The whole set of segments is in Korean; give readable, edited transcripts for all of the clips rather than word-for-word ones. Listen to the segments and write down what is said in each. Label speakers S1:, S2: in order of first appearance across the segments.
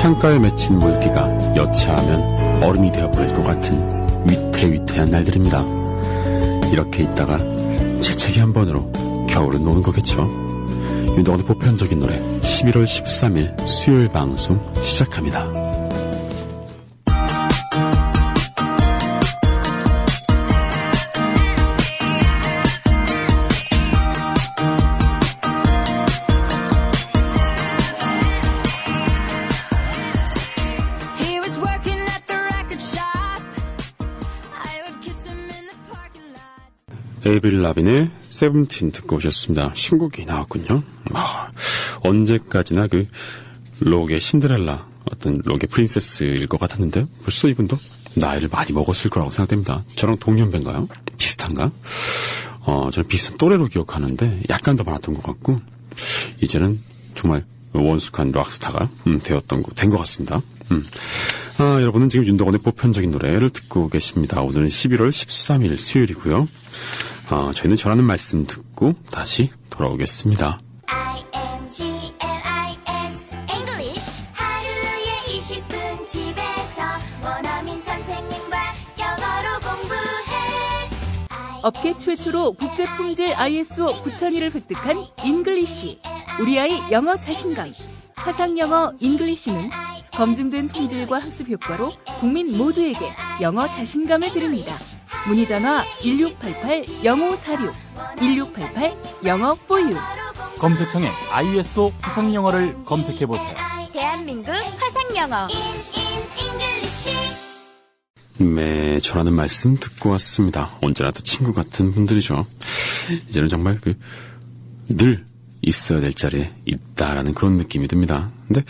S1: 창가에 맺힌 물기가 여차하면 얼음이 되어버릴 것 같은 위태위태한 날들입니다. 이렇게 있다가 재채기 한 번으로 겨울은 노는 거겠죠. 윤동원의 보편적인 노래 11월 13일 수요일 방송 시작합니다. 에이브릴 라빈의 세븐틴 듣고 오셨습니다. 신곡이 나왔군요. 언제까지나 그 록의 신데렐라, 어떤 록의 프린세스일 것 같았는데 벌써 이분도 나이를 많이 먹었을 거라고 생각됩니다. 저랑 동년배인가요? 비슷한가? 저는 비슷한 또래로 기억하는데 약간 더 많았던 것 같고 이제는 정말 원숙한 락스타가 된 것 같습니다. 여러분은 지금 윤동원의 보편적인 노래를 듣고 계십니다. 오늘은 11월 13일 수요일이고요. 저희는 전하는 말씀 듣고 다시 돌아오겠습니다.
S2: INGLIS English 하루에 20분 집에서 원어민 선생님과 영어로 공부해.
S3: 업계 최초로 국제품질 ISO 9001을 획득한 잉글리쉬. 우리 아이 영어 자신감. 화상영어 잉글리쉬는 검증된 품질과 학습 효과로 국민 모두에게 영어 자신감을 드립니다. 문의전화 1688-0546, 1688-영어4U.
S4: 검색창에 ISO 화상영어를 검색해보세요.
S2: 대한민국 화상영어.
S1: 네, 전하는 말씀 듣고 왔습니다. 언제나 또 친구 같은 분들이죠. 이제는 정말 늘 있어야 될 자리에 있다라는 그런 느낌이 듭니다. 근데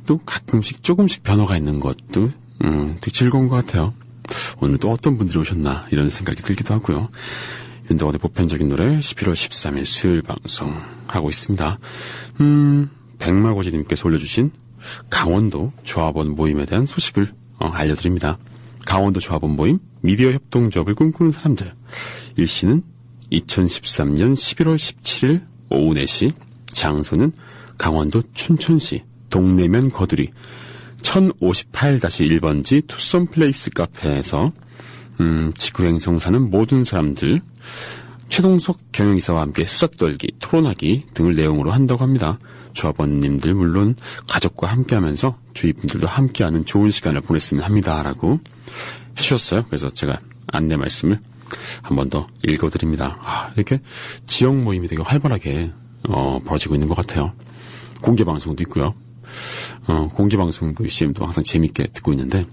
S1: 또 가끔씩 조금씩 변화가 있는 것도 되게 즐거운 것 같아요. 오늘 또 어떤 분들이 오셨나 이런 생각이 들기도 하고요. 윤동원의 보편적인 노래 11월 13일 수요일 방송 하고 있습니다. 백마고지님께서 올려주신 강원도 조합원 모임에 대한 소식을 알려드립니다. 강원도 조합원 모임 미디어 협동조합을 꿈꾸는 사람들. 일시는 2013년 11월 17일 오후 4시, 장소는 강원도 춘천시 동래면 거두리 1058-1번지 투썸플레이스 카페에서 지구행성 사는 모든 사람들 최동석 경영이사와 함께 수다 떨기, 토론하기 등을 내용으로 한다고 합니다. 조합원님들 물론 가족과 함께하면서 주위 분들도 함께하는 좋은 시간을 보냈으면 합니다라고 해주셨어요. 그래서 제가 안내 말씀을 한 번 더 읽어드립니다. 이렇게 지역 모임이 되게 활발하게 벌어지고 있는 것 같아요. 공개 방송도 있고요. 공개 방송 CM도 항상 재밌게 듣고 있는데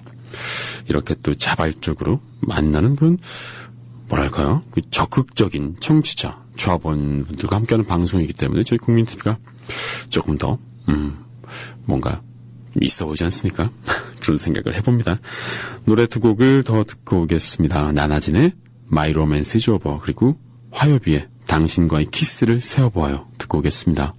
S1: 이렇게 또 자발적으로 만나는 그런 뭐랄까요? 적극적인 청취자, 조합원분들과 함께하는 방송이기 때문에 저희 국민TV가 조금 더 뭔가 있어 보이지 않습니까? 그런 생각을 해봅니다. 노래 두 곡을 더 듣고 오겠습니다. 나나진의 My Romance is Over 그리고 화요비의 당신과의 키스를 세어보아요 듣고 오겠습니다.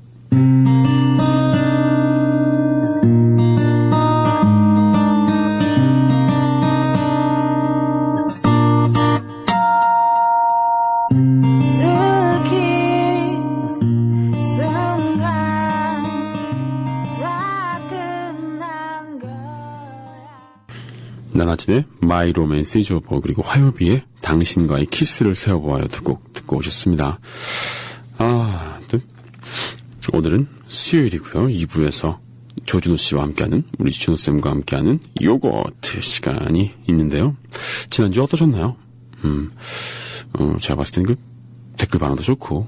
S1: 나나진의 My Romance is Over 그리고 화요비의 당신과의 키스를 세어보아요 두 곡 듣고 오셨습니다. 또 오늘은 수요일이고요. 2부에서 조준호 씨와 함께하는 우리 준호쌤과 함께하는 요거트 시간이 있는데요. 지난주 어떠셨나요? 제가 봤을 때는 댓글 반응도 좋고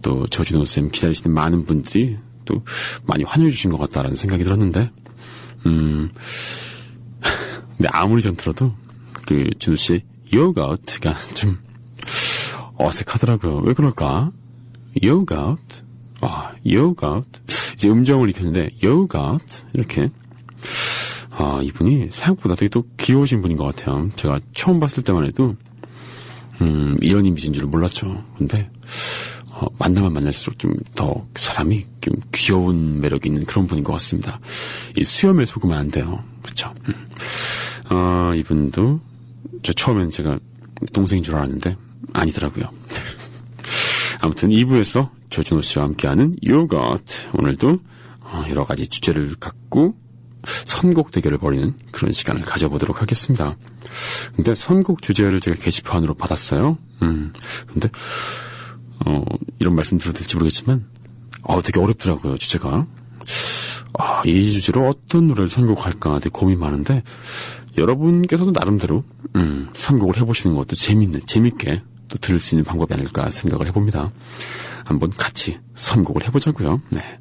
S1: 또 조준호쌤 기다리시는 많은 분들이 또 많이 환호해 주신 것 같다라는 생각이 들었는데 근데 아무리 전 들어도 준호 씨의 요거트가 좀 어색하더라고요. 왜 그럴까? 요거트. 요거트. 이제 음정을 익혔는데 요거트 이렇게 이분이 생각보다 되게 또 귀여우신 분인 것 같아요. 제가 처음 봤을 때만 해도 이런 이미지인 줄 몰랐죠. 근데 만나면 만날수록 좀 더 사람이 좀 귀여운 매력이 있는 그런 분인 것 같습니다. 이 수염에 속으면 안 돼요. 그렇죠? 이분도 저 처음엔 제가 동생인 줄 알았는데 아니더라고요. 아무튼 2부에서 조준호 씨와 함께하는 요거트 오늘도 여러 가지 주제를 갖고 선곡 대결을 벌이는 그런 시간을 가져보도록 하겠습니다. 근데 선곡 주제를 제가 게시판으로 받았어요. 근데 이런 말씀 드려도 될지 모르겠지만 되게 어렵더라고요, 주제가. 이 주제로 어떤 노래를 선곡할까 되게 고민이 많은데 여러분께서도 나름대로 선곡을 해보시는 것도 재밌게 또 들을 수 있는 방법이 아닐까 생각을 해봅니다. 한번 같이 선곡을 해보자고요. 네,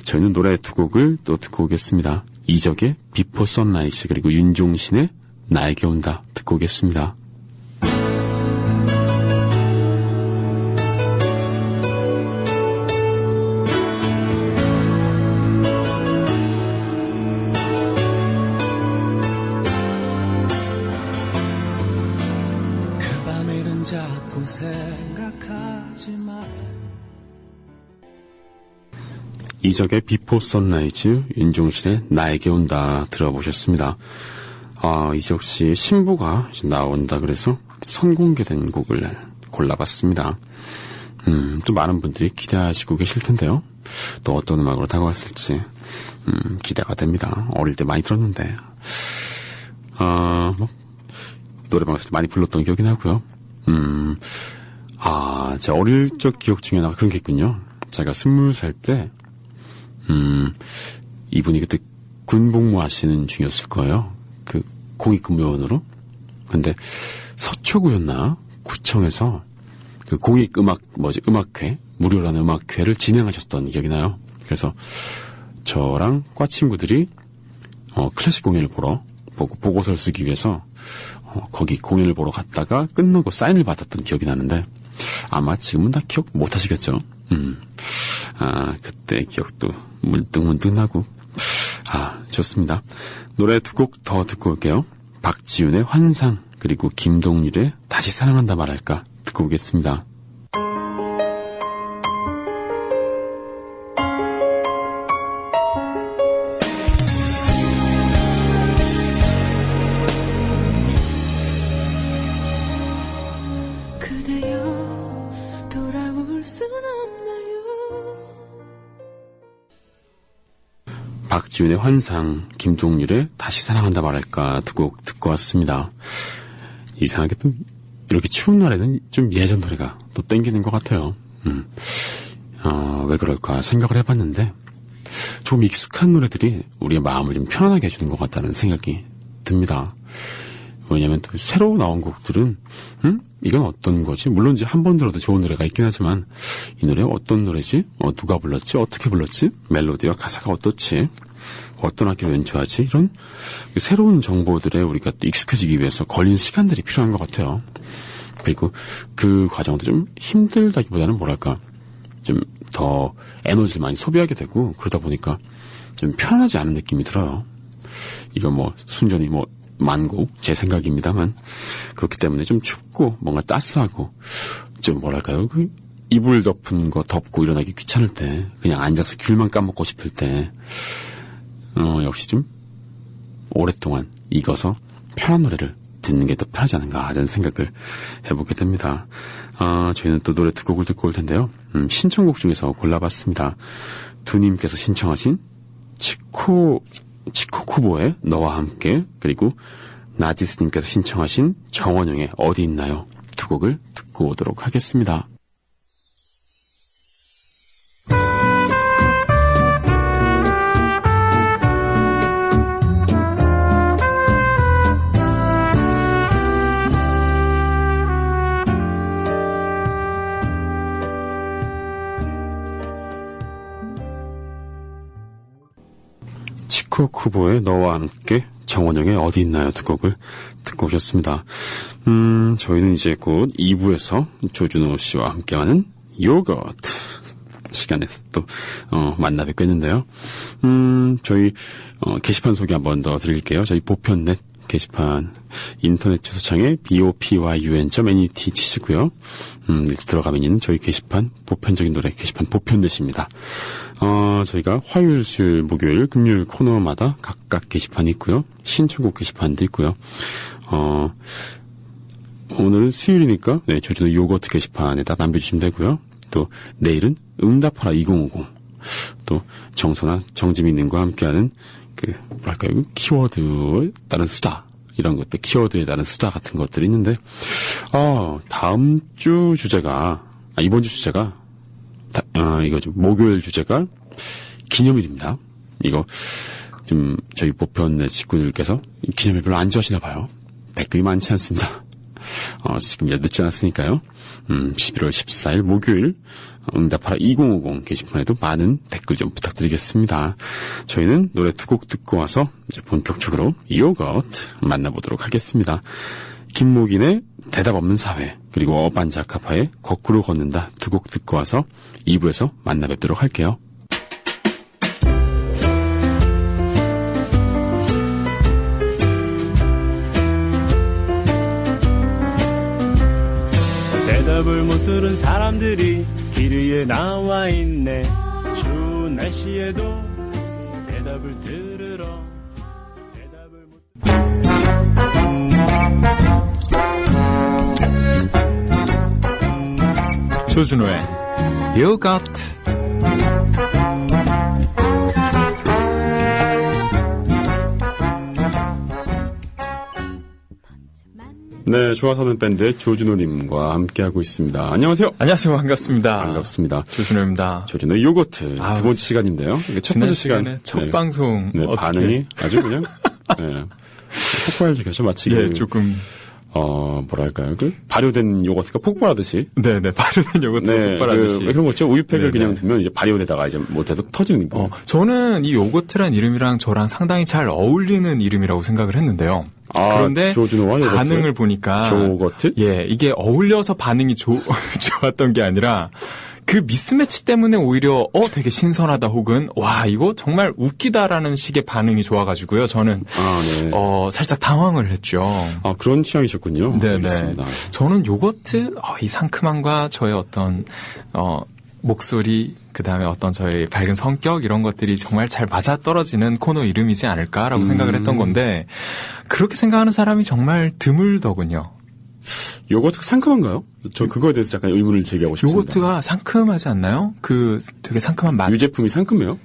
S1: 저희는 노래 두 곡을 또 듣고 오겠습니다. 이적의 비포 선라이즈 그리고 윤종신의 나에게 온다 듣고 오겠습니다.
S5: 그 밤일은 자꾸 생각하지 마.
S1: 이적의 비포 선라이즈, 윤종신의 나에게 온다 들어보셨습니다. 이적 씨의 신부가 나온다 그래서 선공개된 곡을 골라봤습니다. 또 많은 분들이 기대하시고 계실 텐데요. 또 어떤 음악으로 다가왔을지 기대가 됩니다. 어릴 때 많이 들었는데 노래방에서 많이 불렀던 기억이 나고요. 제 어릴 적 기억 중에 하나가 그런 게 있군요. 제가 20살 때 이분이 그때 군복무 하시는 중이었을 거예요. 그 공익근무원으로. 근데 서초구였나 구청에서 그 음악회 무료라는 음악회를 진행하셨던 기억이 나요. 그래서 저랑 과 친구들이 클래식 공연을 보고 보고서를 쓰기 위해서 거기 공연을 보러 갔다가 끝나고 사인을 받았던 기억이 나는데 아마 지금은 다 기억 못 하시겠죠. 그때 기억도 문득 나고. 좋습니다. 노래 두 곡 더 듣고 올게요. 박지윤의 환상 그리고 김동률의 다시 사랑한다 말할까 듣고 오겠습니다.
S5: 그대여 돌아올 순 없나요?
S1: 박지윤의 환상, 김동률의 다시 사랑한다 말할까 두 곡 듣고 왔습니다. 이상하게 또 이렇게 추운 날에는 좀 예전 노래가 또 땡기는 것 같아요. 왜 그럴까 생각을 해봤는데 좀 익숙한 노래들이 우리의 마음을 좀 편안하게 해주는 것 같다는 생각이 듭니다. 왜냐면 또 새로 나온 곡들은 이건 어떤 거지? 물론 이제 한 번 들어도 좋은 노래가 있긴 하지만 이 노래 어떤 노래지? 누가 불렀지? 어떻게 불렀지? 멜로디와 가사가 어떻지? 어떤 악기로 연주하지? 이런 새로운 정보들에 우리가 또 익숙해지기 위해서 걸리는 시간들이 필요한 것 같아요. 그리고 그 과정도 좀 힘들다기보다는 뭐랄까 좀 더 에너지를 많이 소비하게 되고 그러다 보니까 좀 편하지 않은 느낌이 들어요. 이거 순전히 만고 제 생각입니다만 그렇기 때문에 좀 춥고 뭔가 따스하고 좀 뭐랄까요 그 이불 덮은 거 덮고 일어나기 귀찮을 때 그냥 앉아서 귤만 까먹고 싶을 때 역시 좀 오랫동안 익어서 편한 노래를 듣는 게 더 편하지 않은가 이런 생각을 해보게 됩니다. 저희는 또 노래 두 곡을 듣고 올 텐데요. 신청곡 중에서 골라봤습니다. 두님께서 신청하신 치코쿠보의 너와 함께 그리고 나디스님께서 신청하신 정원영의 어디 있나요? 두 곡을 듣고 오도록 하겠습니다. 치코쿠보의 너와 함께 정원영의 어디 있나요? 두 곡을 듣고 오셨습니다. 저희는 이제 곧 2부에서 조준호 씨와 함께하는 요거트 시간에서 또 만나 뵙겠는데요. 저희 게시판 소개 한 번 더 드릴게요. 저희 보편넷 게시판 인터넷 주소창에 bopyun.net 치시고요. 들어가면 있는 저희 게시판 보편적인 노래 게시판 보편넷입니다. 저희가 화요일, 수요일, 목요일, 금요일 코너마다 각각 게시판이 있고요. 신청곡 게시판도 있고요. 오늘은 수요일이니까 조준호 요거트 게시판에다 남겨주시면 되고요. 또 내일은 응답하라 2050 또 정선아, 정지민님과 함께하는 뭐랄까요, 키워드에 따른 수다. 이런 것들, 키워드에 따른 수다 같은 것들이 있는데, 다음 주 주제가, 이번 주 주제가, 목요일 주제가 기념일입니다. 이거, 좀, 저희 보편의 직구들께서 기념일 별로 안 좋아하시나 봐요. 댓글이 많지 않습니다. 지금 늦지 않았으니까요. 11월 14일 목요일, 응답하라 2050 게시판에도 많은 댓글 좀 부탁드리겠습니다. 저희는 노래 두 곡 듣고 와서 이제 본격적으로 요거트 만나보도록 하겠습니다. 김목인의 대답 없는 사회, 그리고 어반자카파의 거꾸로 걷는다 두 곡 듣고 와서 2부에서 만나 뵙도록 할게요.
S6: 대답을 못 들은 사람들이 길 위에 나와 있네. 추운 날씨에도 대답을 들으러 대답을 못
S4: 조준호의 요거트.
S1: 네, 좋아서는 밴드 조준호님과 함께하고 있습니다. 안녕하세요.
S4: 안녕하세요. 반갑습니다.
S1: 반갑습니다.
S4: 조준호입니다.
S1: 조준호의 요거트 두 번째 시간인데요. 첫 번째 시간
S4: 첫 방송
S1: 네, 반응이 아주 그냥 네, 폭발적이죠. 마치
S4: 조금
S1: 뭐랄까요, 발효된 요거트가 폭발하듯이.
S4: 네네, 발효된 요거트가 폭발하듯이.
S1: 그런 거 있죠. 우유팩을 그냥 두면 이제 발효되다가 이제 못해서 터지는 거.
S4: 저는 이 요거트란 이름이랑 저랑 상당히 잘 어울리는 이름이라고 생각을 했는데요. 그런데
S1: 조준호와 요거트?
S4: 반응을 보니까
S1: 조거트?
S4: 예, 이게 어울려서 반응이 좋았던 게 아니라 그 미스매치 때문에 오히려 되게 신선하다 혹은 와 이거 정말 웃기다라는 식의 반응이 좋아가지고요. 저는
S1: 네.
S4: 살짝 당황을 했죠.
S1: 그런 취향이셨군요.
S4: 네네.
S1: 알겠습니다.
S4: 저는 요거트 이 상큼함과 저의 어떤 목소리, 그 다음에 어떤 저의 밝은 성격, 이런 것들이 정말 잘 맞아떨어지는 코너 이름이지 않을까라고 생각을 했던 건데, 그렇게 생각하는 사람이 정말 드물더군요.
S1: 요거트가 상큼한가요? 저 그거에 대해서 약간 의문을 제기하고 싶습니다.
S4: 요거트가 상큼하지 않나요? 되게 상큼한 맛.
S1: 유제품이 상큼해요?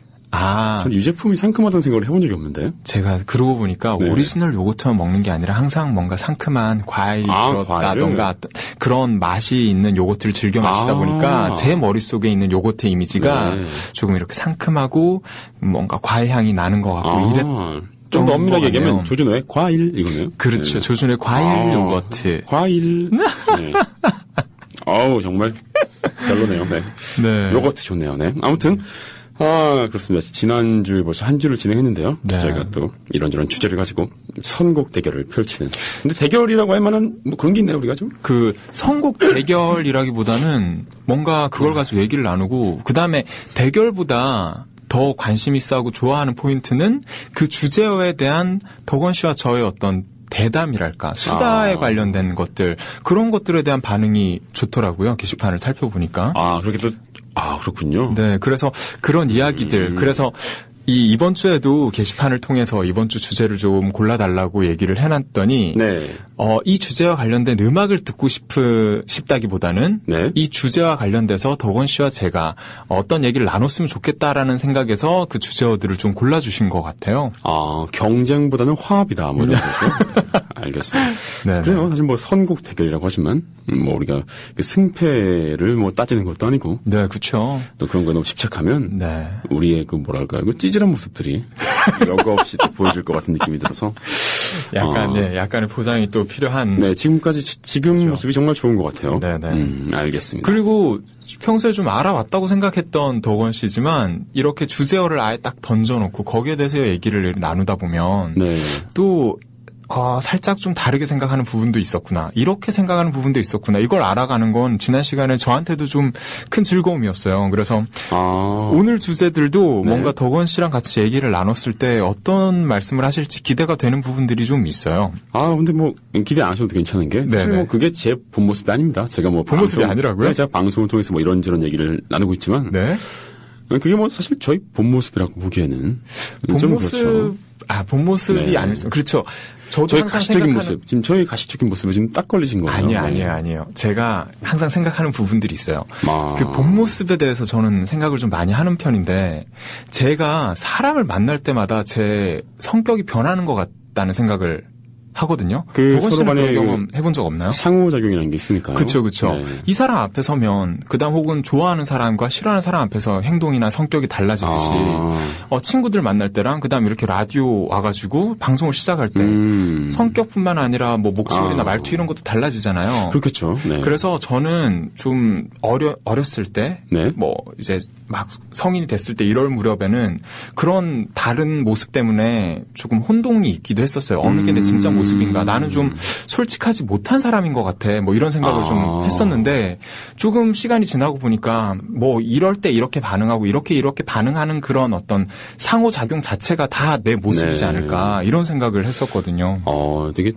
S1: 전 유제품이 상큼하다는 생각을 해본 적이 없는데.
S4: 제가 그러고 보니까 오리지널 요거트만 먹는 게 아니라 항상 뭔가 상큼한 과일이 들었다던가 그런 맛이 있는 요거트를 즐겨 마시다 보니까 제 머릿속에 있는 요거트 이미지가 조금 이렇게 상큼하고 뭔가 과일 향이 나는 것 같고
S1: 좀 더 엄밀하게 얘기하면 조준호의 과일 이거네요.
S4: 그렇죠. 조준호의 과일 요거트.
S1: 과일. 네. 정말 별로네요. 네. 요거트 좋네요. 네. 아무튼 그렇습니다. 지난주에 벌써 한 주를 진행했는데요.
S4: 네.
S1: 저희가 또 이런저런 주제를 가지고 선곡 대결을 펼치는. 근데 대결이라고 할 만한 뭐 그런 게 있나요, 우리가 좀?
S4: 선곡 대결이라기보다는 뭔가 그걸 가지고 얘기를 나누고, 그 다음에 대결보다 더 관심 있어 하고 좋아하는 포인트는 그 주제어에 대한 덕원 씨와 저의 어떤 대담이랄까, 수다에 관련된 것들, 그런 것들에 대한 반응이 좋더라고요. 게시판을 살펴보니까.
S1: 그렇게 또 그렇군요.
S4: 네, 그래서 그런 이야기들, 그래서 이번 주에도 게시판을 통해서 이번 주 주제를 좀 골라달라고 얘기를 해놨더니, 이 주제와 관련된 음악을 듣고 싶다기보다는, 이 주제와 관련돼서 덕원 씨와 제가 어떤 얘기를 나눴으면 좋겠다라는 생각에서 그 주제어들을 좀 골라주신 것 같아요.
S1: 경쟁보다는 화합이다, 뭐 이런 거죠. 알겠습니다.
S4: 네네.
S1: 그래요. 사실 뭐 선곡 대결이라고 하지만, 뭐 우리가 승패를 뭐 따지는 것도 아니고.
S4: 네, 그쵸.
S1: 또 그런 거 너무 집착하면, 우리의 찌질한 모습들이 여과 없이 또 보여줄 것 같은 느낌이 들어서
S4: 약간의 보장이 또 필요한.
S1: 네, 지금 그렇죠. 모습이 정말 좋은 것 같아요.
S4: 네네.
S1: 알겠습니다.
S4: 그리고 평소에 좀 알아왔다고 생각했던 덕원 씨지만 이렇게 주제어를 아예 딱 던져놓고 거기에 대해서 얘기를 나누다 보면 또 살짝 좀 다르게 생각하는 부분도 있었구나. 이렇게 생각하는 부분도 있었구나. 이걸 알아가는 건 지난 시간에 저한테도 좀 큰 즐거움이었어요. 그래서 오늘 주제들도 뭔가 덕원 씨랑 같이 얘기를 나눴을 때 어떤 말씀을 하실지 기대가 되는 부분들이 좀 있어요.
S1: 근데 뭐 기대 안 하셔도 괜찮은 게 사실 뭐 그게 제 본 모습이 아닙니다. 제가 뭐
S4: 본 모습이 아니라고요?
S1: 제가 방송을 통해서 뭐 이런저런 얘기를 나누고 있지만 그게 뭐 사실 저희 본 모습이라고 보기에는
S4: 본
S1: 좀
S4: 모습
S1: 그렇죠.
S4: 본 모습이 아닐 수. 그렇죠. 저도
S1: 저희
S4: 항상
S1: 가식적인
S4: 생각하는
S1: 모습, 지금 저희 가식적인 모습을 지금 딱 걸리신 거예요.
S4: 아니에요. 제가 항상 생각하는 부분들이 있어요.
S1: 아.
S4: 그 본 모습에 대해서 저는 생각을 좀 많이 하는 편인데, 제가 사람을 만날 때마다 제 성격이 변하는 것 같다는 생각을 하거든요. 도건 씨는 그런 경험 해본 적 없나요?
S1: 상호작용이라는 게 있으니까요.
S4: 그쵸.
S1: 네.
S4: 이 사람 앞에 서면, 그다음 혹은 좋아하는 사람과 싫어하는 사람 앞에서 행동이나 성격이 달라지듯이, 친구들 만날 때랑 그다음 이렇게 라디오 와가지고 방송을 시작할 때, 성격뿐만 아니라 뭐 목소리나 말투 이런 것도 달라지잖아요.
S1: 그렇겠죠. 네.
S4: 그래서 저는 좀 어렸을 때,
S1: 네.
S4: 뭐 이제 막 성인이 됐을 때 이럴 무렵에는 그런 다른 모습 때문에 조금 혼동이 있기도 했었어요. 어느 게 내 진짜 모습인가? 나는 좀 솔직하지 못한 사람인 것 같아. 뭐 이런 생각을 좀 했었는데, 조금 시간이 지나고 보니까 뭐 이럴 때 이렇게 반응하고 이렇게 반응하는 그런 어떤 상호작용 자체가 다 내 모습이지
S1: 네.
S4: 않을까, 이런 생각을 했었거든요.
S1: 되게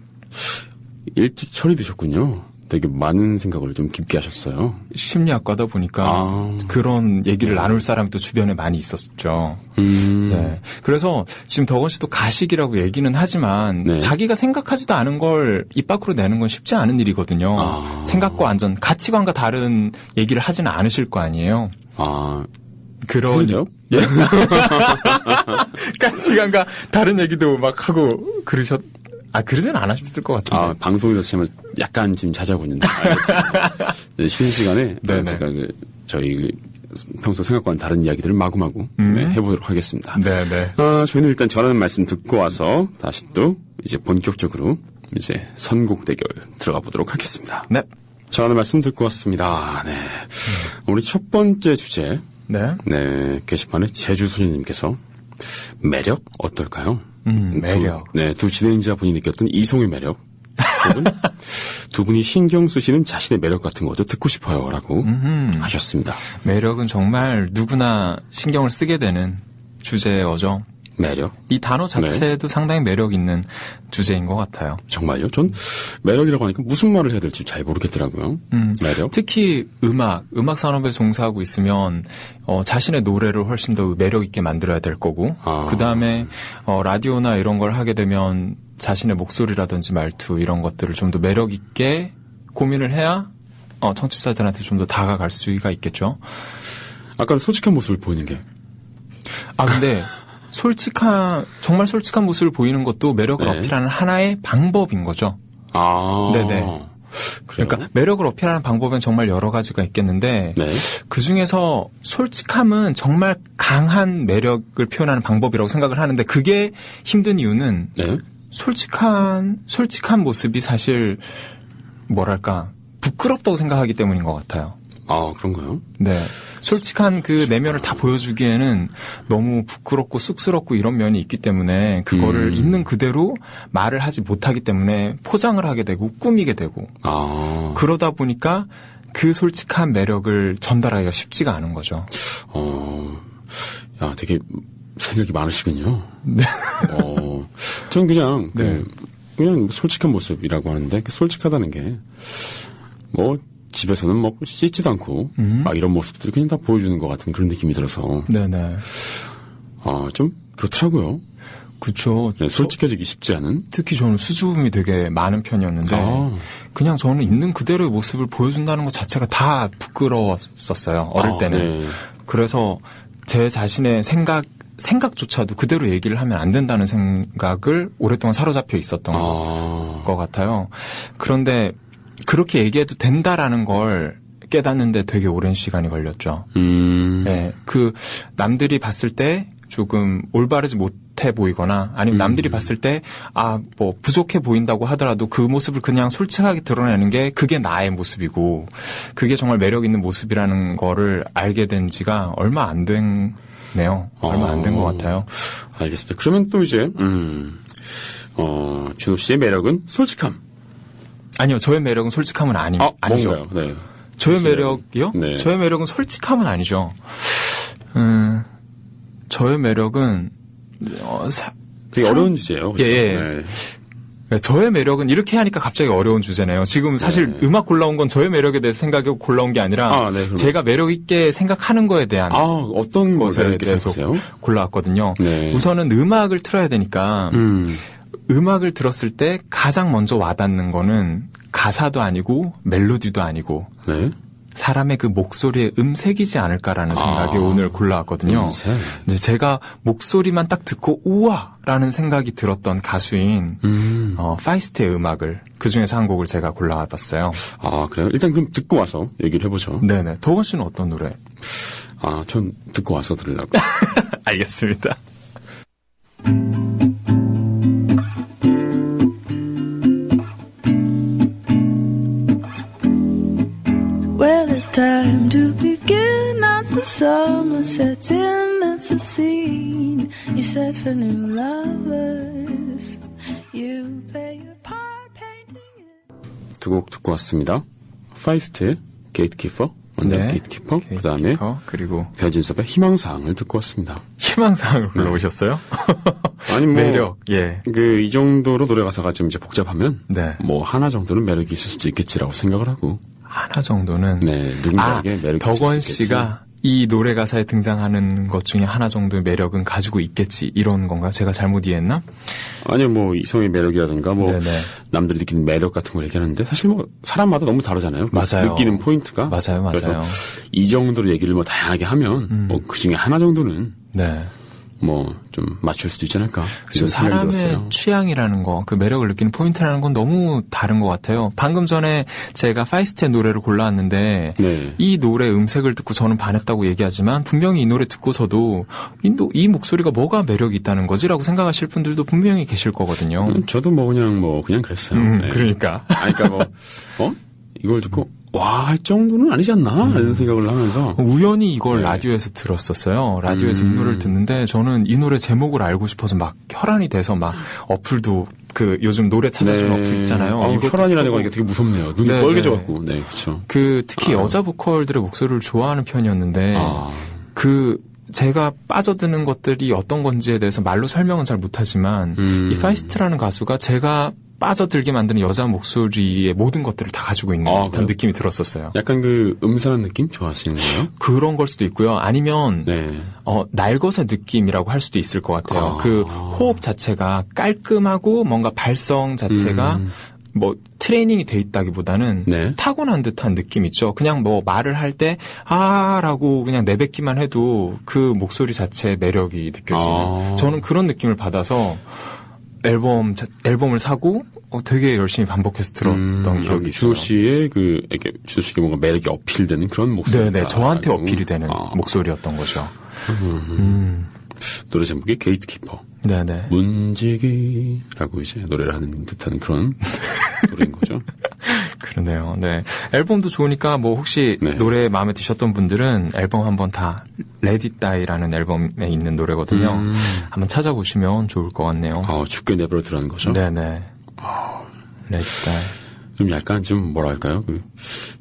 S1: 일찍 처리되셨군요. 되게 많은 생각을 좀 깊게 하셨어요.
S4: 심리학과다 보니까 그런 얘기를 나눌 사람이 또 주변에 많이 있었죠. 네. 그래서 지금 덕원 씨도 가식이라고 얘기는 하지만,
S1: 네.
S4: 자기가 생각하지도 않은 걸 입 밖으로 내는 건 쉽지 않은 일이거든요. 생각과 완전 가치관과 다른 얘기를 하지는 않으실 거 아니에요.
S1: 그러죠?
S4: 예? 가치관과 다른 얘기도 막 하고 그러진 않으셨을 것 같은데.
S1: 방송에서 지금 약간 지금 자제하고 있는데. 알겠습니다. 네, 쉬는 시간에
S4: 네네.
S1: 제가 저희 평소 생각과는 다른 이야기들을 마구마구 해보도록 하겠습니다.
S4: 네네.
S1: 저희는 일단 전하는 말씀 듣고 와서 다시 또 이제 본격적으로 이제 선곡 대결 들어가 보도록 하겠습니다.
S4: 네.
S1: 전하는 말씀 듣고 왔습니다. 네. 우리 첫 번째 주제.
S4: 네.
S1: 네. 게시판에 제주소녀님께서 매력 어떨까요?
S4: 매력.
S1: 두 진행자분이 느꼈던 이성의 매력. 혹은 두 분이 신경 쓰시는 자신의 매력 같은 것도 듣고 싶어요. 라고 하셨습니다.
S4: 매력은 정말 누구나 신경을 쓰게 되는 주제어죠.
S1: 매력.
S4: 이 단어 자체도 상당히 매력 있는 주제인 것 같아요.
S1: 정말요? 전 매력이라고 하니까 무슨 말을 해야 될지 잘 모르겠더라고요. 매력.
S4: 특히 음악 산업에 종사하고 있으면 자신의 노래를 훨씬 더 매력 있게 만들어야 될 거고, 그 다음에 라디오나 이런 걸 하게 되면 자신의 목소리라든지 말투 이런 것들을 좀 더 매력 있게 고민을 해야 청취자들한테 좀 더 다가갈 수가 있겠죠.
S1: 아까는 솔직한 모습을 보이는 게.
S4: 근데 정말 솔직한 모습을 보이는 것도 매력을 어필하는 하나의 방법인 거죠. 네네. 그러니까 매력을 어필하는 방법은 정말 여러 가지가 있겠는데, 그 중에서 솔직함은 정말 강한 매력을 표현하는 방법이라고 생각을 하는데, 그게 힘든 이유는 솔직한 모습이 사실 뭐랄까 부끄럽다고 생각하기 때문인 것 같아요.
S1: 그런가요?
S4: 네. 솔직한 그 내면을 다 보여주기에는 너무 부끄럽고 쑥스럽고 이런 면이 있기 때문에 그거를 있는 그대로 말을 하지 못하기 때문에 포장을 하게 되고 꾸미게 되고 그러다 보니까 그 솔직한 매력을 전달하기가 쉽지가 않은 거죠.
S1: 되게 생각이 많으시군요.
S4: 네.
S1: 전 그냥 그냥 솔직한 모습이라고 하는데, 그 솔직하다는 게 뭐 집에서는 뭐 씻지도 않고 이런 모습들 그냥 다 보여주는 것 같은 그런 느낌이 들어서
S4: 네네.
S1: 좀 그렇더라고요.
S4: 그렇죠.
S1: 솔직해지기 쉽지 않은.
S4: 특히 저는 수줍음이 되게 많은 편이었는데 그냥 저는 있는 그대로의 모습을 보여준다는 것 자체가 다 부끄러웠었어요. 어릴 때는. 그래서 제 자신의 생각조차도 그대로 얘기를 하면 안 된다는 생각을 오랫동안 사로잡혀 있었던 것 같아요. 그런데 그렇게 얘기해도 된다라는 걸 깨닫는데 되게 오랜 시간이 걸렸죠. 네, 그 남들이 봤을 때 조금 올바르지 못해 보이거나 아니면 남들이 봤을 때 뭐 부족해 보인다고 하더라도 그 모습을 그냥 솔직하게 드러내는 게 그게 나의 모습이고 그게 정말 매력 있는 모습이라는 거를 알게 된 지가 얼마 안 됐네요. 얼마 안 된 것 같아요.
S1: 알겠습니다. 그러면 또 이제 준호 씨의 매력은 솔직함.
S4: 아니요, 저의 매력은 솔직함은 아니죠.
S1: 뭔가요? 네.
S4: 저의 매력이요?
S1: 네.
S4: 저의 매력은 솔직함은 아니죠. 저의 매력은
S1: 되게 어려운 주제예요. 그렇죠?
S4: 예. 네. 저의 매력은 이렇게 하니까 갑자기 어려운 주제네요. 지금 사실 음악 골라온 건 저의 매력에 대해서 생각하고 골라온 게 아니라 제가 매력 있게 생각하는 거에 대한
S1: 어떤
S4: 것에 대해서 골라왔거든요. 우선은 음악을 틀어야 되니까 음악을 들었을 때 가장 먼저 와닿는 거는 가사도 아니고 멜로디도 아니고
S1: 네.
S4: 사람의 그 목소리의 음색이지 않을까라는 생각에 오늘 골라왔거든요.
S1: 음색.
S4: 이제 제가 목소리만 딱 듣고 우와라는 생각이 들었던 가수인 파이스트의 음악을 그중에서 한 곡을 제가 골라와봤어요.
S1: 아, 그래요? 일단 그럼 듣고 와서 얘기를 해보죠.
S4: 네네. 도건 씨는 어떤 노래?
S1: 아, 전 듣고 와서 들으려고.
S4: 알겠습니다.
S7: Well, it's time to begin as the summer sets in. It's a scene you set for new lovers. You play your part painting it.
S1: 두 곡 듣고 왔습니다. 파이스트, 게이트키퍼, 원단
S4: 네.
S1: 게이트키퍼, 그 다음에
S4: 그리고
S1: 변진섭의 희망사항을 듣고 왔습니다.
S4: 희망사항을 불러오셨어요?
S1: 아니 뭐
S4: 매력, 예.
S1: 그 이 정도로 노래 가사가 좀 이제 복잡하면
S4: 네.
S1: 뭐 하나 정도는 매력이 있을 수도 있겠지라고 생각을 하고.
S4: 하나 정도는
S1: 네, 누군가에게 매력이 있을 수 있겠지.
S4: 덕원 씨가 이 노래 가사에 등장하는 것 중에 하나 정도의 매력은 가지고 있겠지 이런 건가요? 제가 잘못 이해했나?
S1: 아니요, 뭐 이성의 매력이라든가 뭐
S4: 네네.
S1: 남들이 느끼는 매력 같은 걸 얘기하는데 사실 뭐 사람마다 너무 다르잖아요.
S4: 맞아요.
S1: 느끼는 포인트가.
S4: 맞아요.
S1: 그래서 이 정도로 얘기를 뭐 다양하게 하면 뭐 그 중에 하나 정도는
S4: 네.
S1: 뭐 좀 맞출 수도 있지 않을까.
S4: 그래서 사람의 취향이라는 거, 그 매력을 느끼는 포인트라는 건 너무 다른 것 같아요. 방금 전에 제가 파이스트의 노래를 골라왔는데
S1: 네.
S4: 이 노래 음색을 듣고 저는 반했다고 얘기하지만 분명히 이 노래 듣고서도 이 목소리가 뭐가 매력이 있다는 거지라고 생각하실 분들도 분명히 계실 거거든요.
S1: 저도 뭐 그냥 그랬어요. 네.
S4: 그러니까.
S1: 그러니까 뭐 이걸 듣고 와, 할 정도는 아니지 않나? 라는 생각을 하면서.
S4: 우연히 이걸 라디오에서 들었었어요. 라디오에서 이 노래를 듣는데 저는 이 노래 제목을 알고 싶어서 막 혈안이 돼서 막 어플도 그 요즘 노래 찾아주는 어플 있잖아요.
S1: 이거 혈안이라는 거 되게 무섭네요. 눈이 빨개져갖고. 네, 그쵸.
S4: 그 특히 여자 보컬들의 목소리를 좋아하는 편이었는데 제가 빠져드는 것들이 어떤 건지에 대해서 말로 설명은 잘 못하지만 이 파이스트라는 가수가 제가 빠져들게 만드는 여자 목소리의 모든 것들을 다 가지고 있는 듯한 느낌이 들었었어요.
S1: 약간 그 음산한 느낌 좋아하시는 거예요?
S4: 그런 걸 수도 있고요. 아니면
S1: 네.
S4: 날것의 느낌이라고 할 수도 있을 것 같아요. 그 호흡 자체가 깔끔하고 뭔가 발성 자체가 뭐 트레이닝이 돼 있다기보다는
S1: 네.
S4: 타고난 듯한 느낌 있죠. 그냥 뭐 말을 할 때 라고 그냥 내뱉기만 해도 그 목소리 자체의 매력이 느껴지는 저는 그런 느낌을 받아서 앨범을 사고 되게 열심히 반복해서 들었던 기억이 있어요.
S1: 준호 씨의 준호 씨가 뭔가 매력이 어필되는 그런 목소리.
S4: 네, 저한테 어필이 되는 목소리였던 거죠.
S1: 노래 제목이 게이트키퍼.
S4: 네네.
S1: 문지기라고 이제 노래를 하는 듯한 그런 노래인 거죠.
S4: 그러네요. 네. 앨범도 좋으니까 뭐 혹시 노래 마음에 드셨던 분들은 앨범 한번 다 Let It Die라는 앨범에 있는 노래거든요. 한번 찾아보시면 좋을 것 같네요.
S1: 죽게 내버려 두라는 거죠?
S4: 네네. Let It Die.
S1: 좀 약간 좀 뭐랄까요?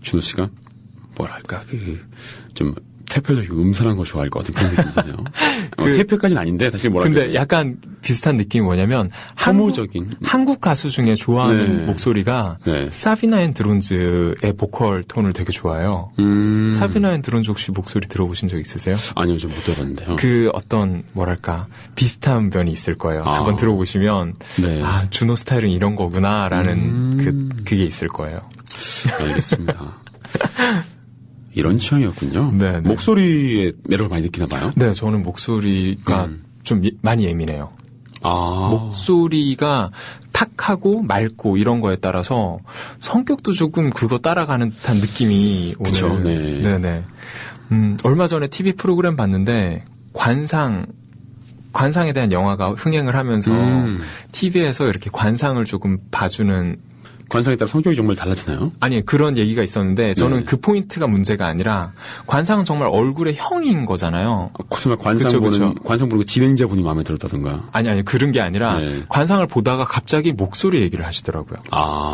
S1: 준호 씨가 뭐랄까 좀 태표적이고 음산한 거 좋아할 것 같은 그런 느낌이잖아요. 태표까지는 아닌데 사실 뭐랄까.
S4: 근데 약간 비슷한 느낌이 뭐냐면 한국 가수 중에 좋아하는 목소리가 사비나 앤 드론즈의 보컬 톤을 되게 좋아해요. 사비나 앤 드론즈 혹시 목소리 들어보신 적 있으세요?
S1: 아니요, 좀 못 들어봤는데요.
S4: 그 어떤 뭐랄까 비슷한 면이 있을 거예요. 한번 들어보시면 준호 스타일은 이런 거구나라는 그게 있을 거예요.
S1: 알겠습니다. 이런 취향이었군요.
S4: 네.
S1: 목소리에 매력을 많이 느끼나 봐요.
S4: 네, 저는 목소리가 좀 많이 예민해요. 목소리가 탁하고 맑고 이런 거에 따라서 성격도 조금 그거 따라가는 듯한 느낌이
S1: 그쵸,
S4: 오늘. 네네. 얼마 전에 TV 프로그램 봤는데 관상에 대한 영화가 흥행을 하면서 TV에서 이렇게 관상을 조금 봐주는
S1: 관상에 따라 성격이 정말 달라지나요?
S4: 아니, 그런 얘기가 있었는데 저는 그 포인트가 문제가 아니라 관상은 정말 얼굴의 형인 거잖아요.
S1: 정말 관상 보는 진행자분이 마음에 들었다던가.
S4: 아니, 그런 게 아니라 관상을 보다가 갑자기 목소리 얘기를 하시더라고요.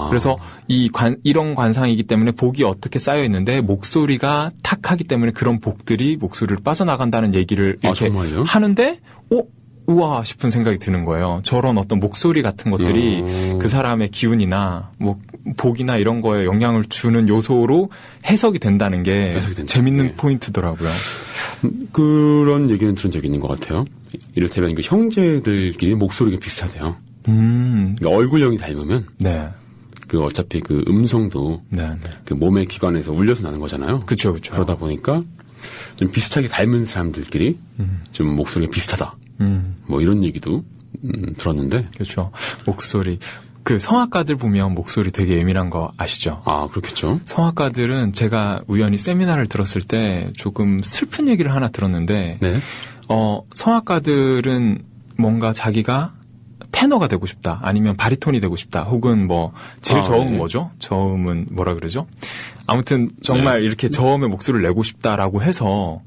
S4: 그래서 이런 관상이기 때문에 복이 어떻게 쌓여 있는데 목소리가 탁하기 때문에 그런 복들이 목소리를 빠져나간다는 얘기를 이렇게 하는데 우와 싶은 생각이 드는 거예요. 저런 어떤 목소리 같은 것들이 그 사람의 기운이나 뭐 복이나 이런 거에 영향을 주는 요소로 해석이 된다는 게 재밌는 포인트더라고요.
S1: 그런 얘기는 들은 적이 있는 것 같아요. 이를테면 형제들끼리 목소리가 비슷하대요. 그러니까 얼굴형이 닮으면
S4: 네.
S1: 그 어차피 그 음성도
S4: 네.
S1: 그 몸의 기관에서 울려서 나는 거잖아요.
S4: 그렇죠.
S1: 그러다 보니까 좀 비슷하게 닮은 사람들끼리 좀 목소리가 비슷하다. 뭐 이런 얘기도 들었는데.
S4: 그렇죠. 목소리. 그 성악가들 보면 목소리 되게 예민한 거 아시죠?
S1: 아, 그렇겠죠.
S4: 성악가들은 제가 우연히 세미나를 들었을 때 조금 슬픈 얘기를 하나 들었는데,
S1: 네.
S4: 성악가들은 뭔가 자기가 테너가 되고 싶다, 아니면 바리톤이 되고 싶다, 혹은 뭐 제일 저음은
S1: 네.
S4: 뭐죠? 저음은 뭐라 그러죠? 아무튼 정말
S1: 네.
S4: 이렇게 저음의 목소리를 내고 싶다라고 해서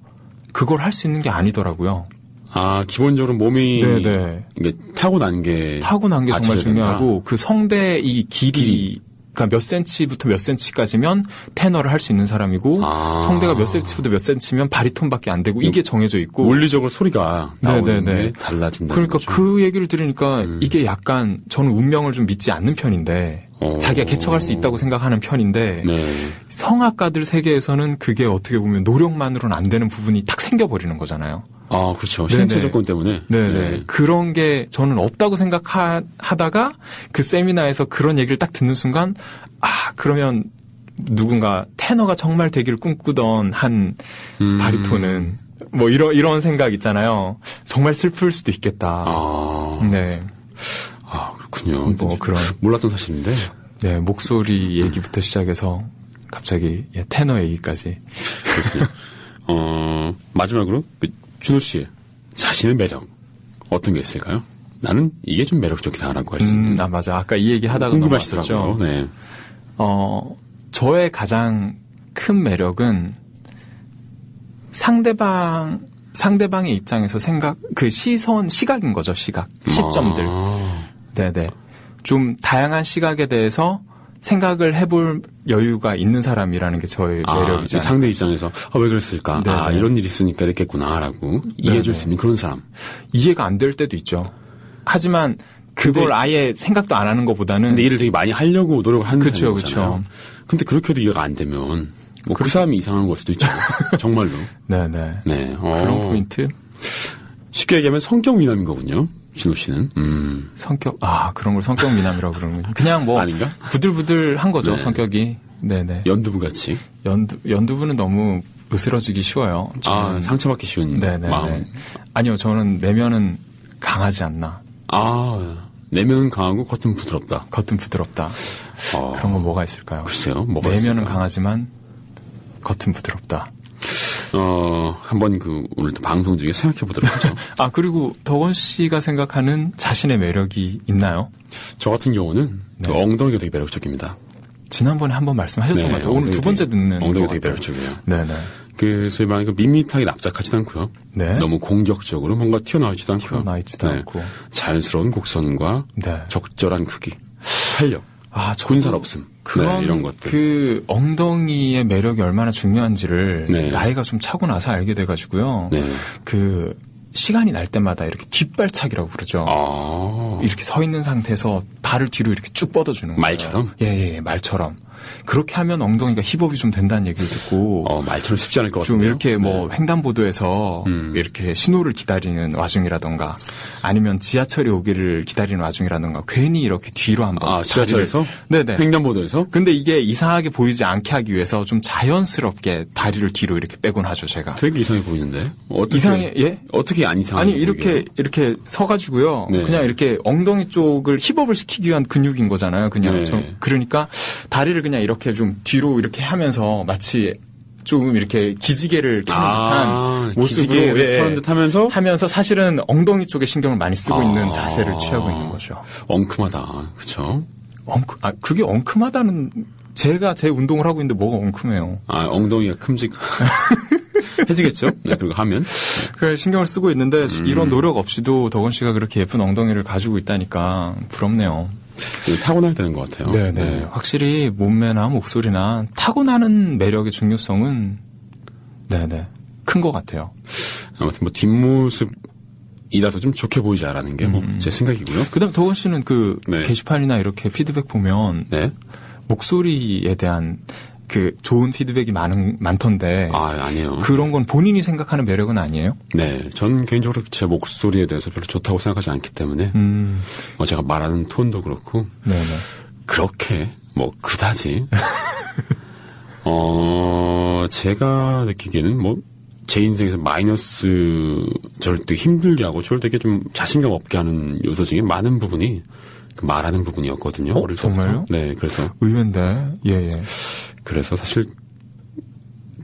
S4: 그걸 할 수 있는 게 아니더라고요.
S1: 아, 기본적으로 몸이
S4: 네네.
S1: 이게 타고난 게
S4: 정말 중요하고 그 성대 이 길이 그러니까 몇 센치부터 몇 센치까지면 테너를 할 수 있는 사람이고 성대가 몇 센치부터 몇 센치면 바리톤밖에 안 되고 이게 정해져 있고
S1: 물리적으로 소리가 나오는 게 달라진다는
S4: 그러니까
S1: 거죠.
S4: 그 얘기를 들으니까 이게 약간 저는 운명을 좀 믿지 않는 편인데 자기가 개척할 수 있다고 생각하는 편인데
S1: 네.
S4: 성악가들 세계에서는 그게 어떻게 보면 노력만으로는 안 되는 부분이 탁 생겨버리는 거잖아요.
S1: 아, 그렇죠. 신체 조건 때문에.
S4: 네네.
S1: 네.
S4: 그런 게 저는 없다고 생각하다가 그 세미나에서 그런 얘기를 딱 듣는 순간, 그러면 누군가 테너가 정말 되기를 꿈꾸던 한 바리톤은 뭐 이런 생각 있잖아요. 정말 슬플 수도 있겠다. 네.
S1: 아, 그렇군요.
S4: 뭐 그런.
S1: 몰랐던 사실인데.
S4: 네, 목소리 얘기부터 시작해서 갑자기 테너 얘기까지.
S1: 그렇군요. 마지막으로 준호 씨 자신의 매력 어떤 게 있을까요? 나는 이게 좀 매력적이다라고 할 수 있는.
S4: 맞아. 아까 이 얘기 하다가
S1: 궁금하시더라고요. 네.
S4: 저의 가장 큰 매력은 상대방의 입장에서 시각인 거죠, 시점들. 네네. 좀 다양한 시각에 대해서 생각을 해볼 여유가 있는 사람이라는 게 저의 매력이죠.
S1: 상대 입장에서 왜 그랬을까?
S4: 네네.
S1: 이런 일이 있으니까 이랬겠구나라고 이해해줄 수 있는 그런 사람.
S4: 이해가 안 될 때도 있죠. 하지만 그걸 아예 생각도 안 하는 것보다는.
S1: 근데 일을 되게 많이 하려고 노력을 하는
S4: 그쵸,
S1: 사람이잖아요. 근데 그렇게 해도 이해가 안 되면 그 사람이 이상한 걸 수도 있죠. 정말로.
S4: 네네.
S1: 네.
S4: 그런 포인트?
S1: 쉽게 얘기하면 성격 미남인 거군요. 진호 씨는.
S4: 성격, 그런 걸 성격 미남이라고 그러는 거예요. 그냥 뭐.
S1: 아닌가?
S4: 부들부들한 거죠,
S1: 네.
S4: 성격이. 네네.
S1: 연두부 같이.
S4: 연두부는 너무 으스러지기 쉬워요.
S1: 상처받기 쉬운
S4: 네네.
S1: 마음.
S4: 아니요, 저는 내면은 강하지 않나.
S1: 내면은 강하고 겉은 부드럽다.
S4: 겉은 부드럽다. 그런 건 뭐가 있을까요?
S1: 글쎄요, 뭐가
S4: 내면은
S1: 있을까?
S4: 강하지만 겉은 부드럽다.
S1: 한번 오늘 또 방송 중에 생각해 보도록 하죠.
S4: 그리고 덕원 씨가 생각하는 자신의 매력이 있나요?
S1: 저 같은 경우는
S4: 네.
S1: 엉덩이가 되게 매력적입니다.
S4: 지난번에 한번 말씀하셨던 것 같아요. 오늘 두 번째 듣는
S1: 엉덩이가
S4: 것
S1: 되게
S4: 같아요.
S1: 매력적이에요.
S4: 네네.
S1: 소위 말하는 밋밋하게 납작하지도 않고요.
S4: 네.
S1: 너무 공격적으로 뭔가 튀어나오지도 않고요.
S4: 않고.
S1: 자연스러운 곡선과
S4: 네.
S1: 적절한 크기, 탄력, 군살 없음.
S4: 그런
S1: 이런 것들.
S4: 그 엉덩이의 매력이 얼마나 중요한지를
S1: 네.
S4: 나이가 좀 차고 나서 알게 돼가지고요.
S1: 네.
S4: 그 시간이 날 때마다 이렇게 뒷발차기라고 그러죠. 이렇게 서 있는 상태에서 발을 뒤로 이렇게 쭉 뻗어주는 거예요.
S1: 말처럼?
S4: 예, 말처럼. 그렇게 하면 엉덩이가 힙업이 좀 된다는 얘기를 듣고.
S1: 말처럼 쉽지 않을 것
S4: 좀
S1: 같은데요.
S4: 이렇게 횡단보도에서 이렇게 신호를 기다리는 와중이라던가 아니면 지하철이 오기를 기다리는 와중이라던가 괜히 이렇게 뒤로 한번.
S1: 지하철에서?
S4: 네네.
S1: 횡단보도에서?
S4: 근데 이게 이상하게 보이지 않게 하기 위해서 좀 자연스럽게 다리를 뒤로 이렇게 빼곤 하죠, 제가.
S1: 되게 이상해 보이는데?
S4: 이상해, 예?
S1: 어떻게 안 이상해?
S4: 아니, 이렇게 서가지고요.
S1: 네.
S4: 그냥 이렇게 엉덩이 쪽을 힙업을 시키기 위한 근육인 거잖아요, 그냥.
S1: 네.
S4: 그러니까 다리를 그냥 이렇게 좀 뒤로 이렇게 하면서 마치 좀 이렇게 기지개를 켜는 듯한 모습으로
S1: 켜는 듯
S4: 하면서 사실은 엉덩이 쪽에 신경을 많이 쓰고 있는 자세를 취하고 있는 거죠.
S1: 엉큼하다. 그쵸?
S4: 그게 엉큼하다는 제가 제 운동을 하고 있는데 뭐가 엉큼해요.
S1: 엉덩이가 큼직 해지겠죠? 네, 그리고 하면.
S4: 그래, 신경을 쓰고 있는데 이런 노력 없이도 덕원 씨가 그렇게 예쁜 엉덩이를 가지고 있다니까 부럽네요.
S1: 타고나야 되는 것 같아요.
S4: 네네. 확실히 몸매나 목소리나 타고나는 매력의 중요성은 네네 큰 것 같아요.
S1: 아무튼 뒷모습이라서 좀 좋게 보이자라는 게 제 생각이고요.
S4: 그다음 덕원 씨는 게시판이나 이렇게 피드백 보면 목소리에 대한 좋은 피드백이 많던데.
S1: 아니에요.
S4: 그런 건 본인이 생각하는 매력은 아니에요?
S1: 네. 전 개인적으로 제 목소리에 대해서 별로 좋다고 생각하지 않기 때문에. 제가 말하는 톤도 그렇고.
S4: 네네.
S1: 그렇게, 그다지. 제가 느끼기에는 제 인생에서 저를 되게 힘들게 하고, 저를 되게 좀 자신감 없게 하는 요소 중에 많은 부분이 말하는 부분이었거든요. 어릴 때부터.
S4: 정말요?
S1: 네, 그래서.
S4: 의외인데, 예.
S1: 그래서 사실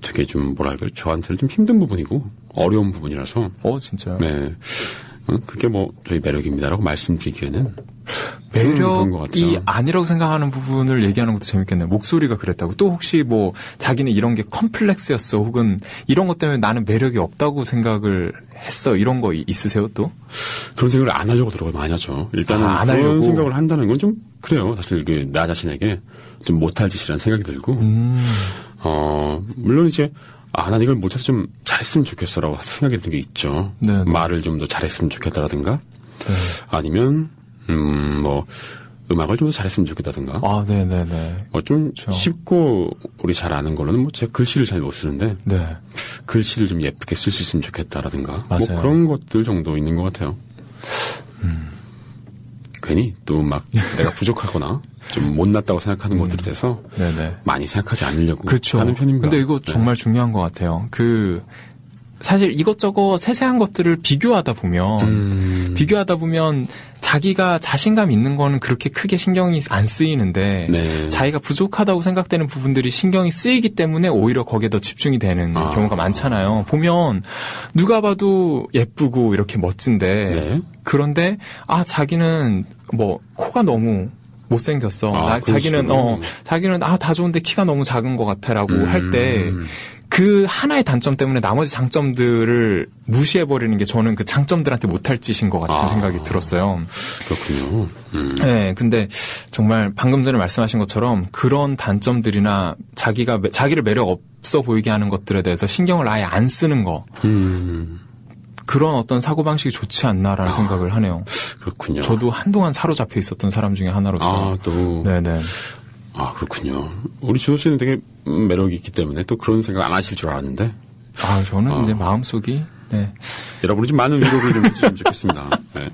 S1: 되게 좀 저한테는 좀 힘든 부분이고, 어려운 부분이라서.
S4: 진짜요?
S1: 네. 그게 저희 매력입니다라고 말씀드리기에는.
S4: 매력이 아니라고 생각하는 부분을 얘기하는 것도 재밌겠네요. 목소리가 그랬다고. 또 혹시 자기는 이런 게 컴플렉스였어. 혹은 이런 것 때문에 나는 매력이 없다고 생각을 했어. 이런 거 있으세요 또?
S1: 그런 생각을 안 하려고 노력을 많이 하죠. 일단은
S4: 안
S1: 그런
S4: 하려고.
S1: 생각을 한다는 건 좀 그래요. 사실 나 자신에게 좀 못할 짓이라는 생각이 들고. 물론 이제 난 이걸 못해서 좀 잘했으면 좋겠어라고 생각이 드는 게 있죠.
S4: 네네.
S1: 말을 좀 더 잘했으면 좋겠다라든가.
S4: 네.
S1: 아니면 음악을 좀 더 잘했으면 좋겠다든가.
S4: 네네네.
S1: 좀 쉽고 우리 잘 아는 걸로는 제가 글씨를 잘 못 쓰는데.
S4: 네.
S1: 글씨를 좀 예쁘게 쓸 수 있으면 좋겠다라든가.
S4: 맞아요.
S1: 그런 것들 정도 있는 것 같아요. 괜히 또 내가 부족하거나 좀 못났다고 생각하는 것들에 대해서
S4: 네네.
S1: 많이 생각하지 않으려고
S4: 그쵸.
S1: 하는 편입니다.
S4: 근데 이거 정말 중요한 것 같아요. 사실 이것저것 세세한 것들을 비교하다 보면 자기가 자신감 있는 거는 그렇게 크게 신경이 안 쓰이는데
S1: 네.
S4: 자기가 부족하다고 생각되는 부분들이 신경이 쓰이기 때문에 오히려 거기에 더 집중이 되는 경우가 많잖아요. 보면 누가 봐도 예쁘고 이렇게 멋진데
S1: 네.
S4: 그런데 자기는 코가 너무 못생겼어. 자기는 다 좋은데 키가 너무 작은 것 같아라고 할 때 그 하나의 단점 때문에 나머지 장점들을 무시해버리는 게 저는 그 장점들한테 못할 짓인 것 같은 생각이 들었어요.
S1: 그렇군요.
S4: 네, 근데 정말 방금 전에 말씀하신 것처럼 그런 단점들이나 자기를 매력 없어 보이게 하는 것들에 대해서 신경을 아예 안 쓰는 거. 그런 어떤 사고방식이 좋지 않나라는 생각을 하네요.
S1: 그렇군요.
S4: 저도 한동안 사로잡혀 있었던 사람 중에 하나로서. 네네.
S1: 그렇군요. 우리 준호 씨는 되게 매력이 있기 때문에 또 그런 생각 안 하실 줄 알았는데.
S4: 저는 이제 마음속이, 네.
S1: 여러분이 좀 많은 위로를 좀 해주시면 좋겠습니다. 네.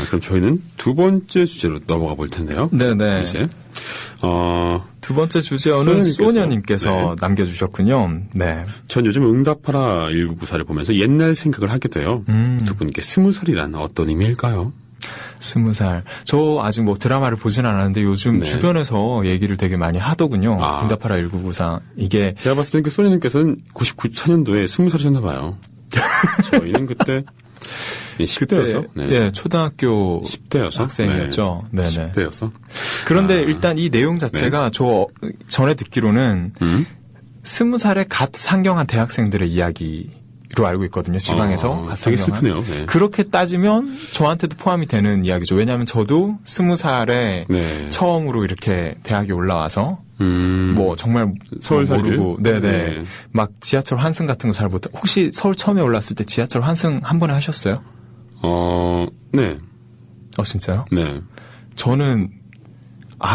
S1: 그럼 저희는 두 번째 주제로 넘어가 볼 텐데요.
S4: 네네.
S1: 이제,
S4: 두 번째 주제어는 소녀님께서 남겨주셨군요. 네.
S1: 전 요즘 응답하라 1994를 보면서 옛날 생각을 하게 돼요. 두 분께 20살이란 어떤 의미일까요?
S4: 20살. 저 아직 드라마를 보진 않았는데 요즘 주변에서 얘기를 되게 많이 하더군요. 응답하라 1994. 이게.
S1: 제가 봤을 때 소녀님께서는 94년도에 20살이셨나 봐요. 저희는 그때 10대여서.
S4: 네, 초등학교
S1: 10대여서
S4: 학생이었죠.
S1: 네. 10대여서.
S4: 그런데 일단 이 내용 자체가 저 전에 듣기로는 20살에 갓 상경한 대학생들의 이야기로 알고 있거든요. 지방에서 갓
S1: 되게
S4: 상경한.
S1: 슬프네요. 네.
S4: 그렇게 따지면 저한테도 포함이 되는 이야기죠. 왜냐하면 저도 20살에 처음으로 이렇게 대학에 올라와서 정말 서울 모르고 네네 막 지하철 환승 같은 거 잘 못해. 혹시 서울 처음에 올랐을 때 지하철 환승 한 번에 하셨어요?
S1: 네.
S4: 진짜요?
S1: 네.
S4: 저는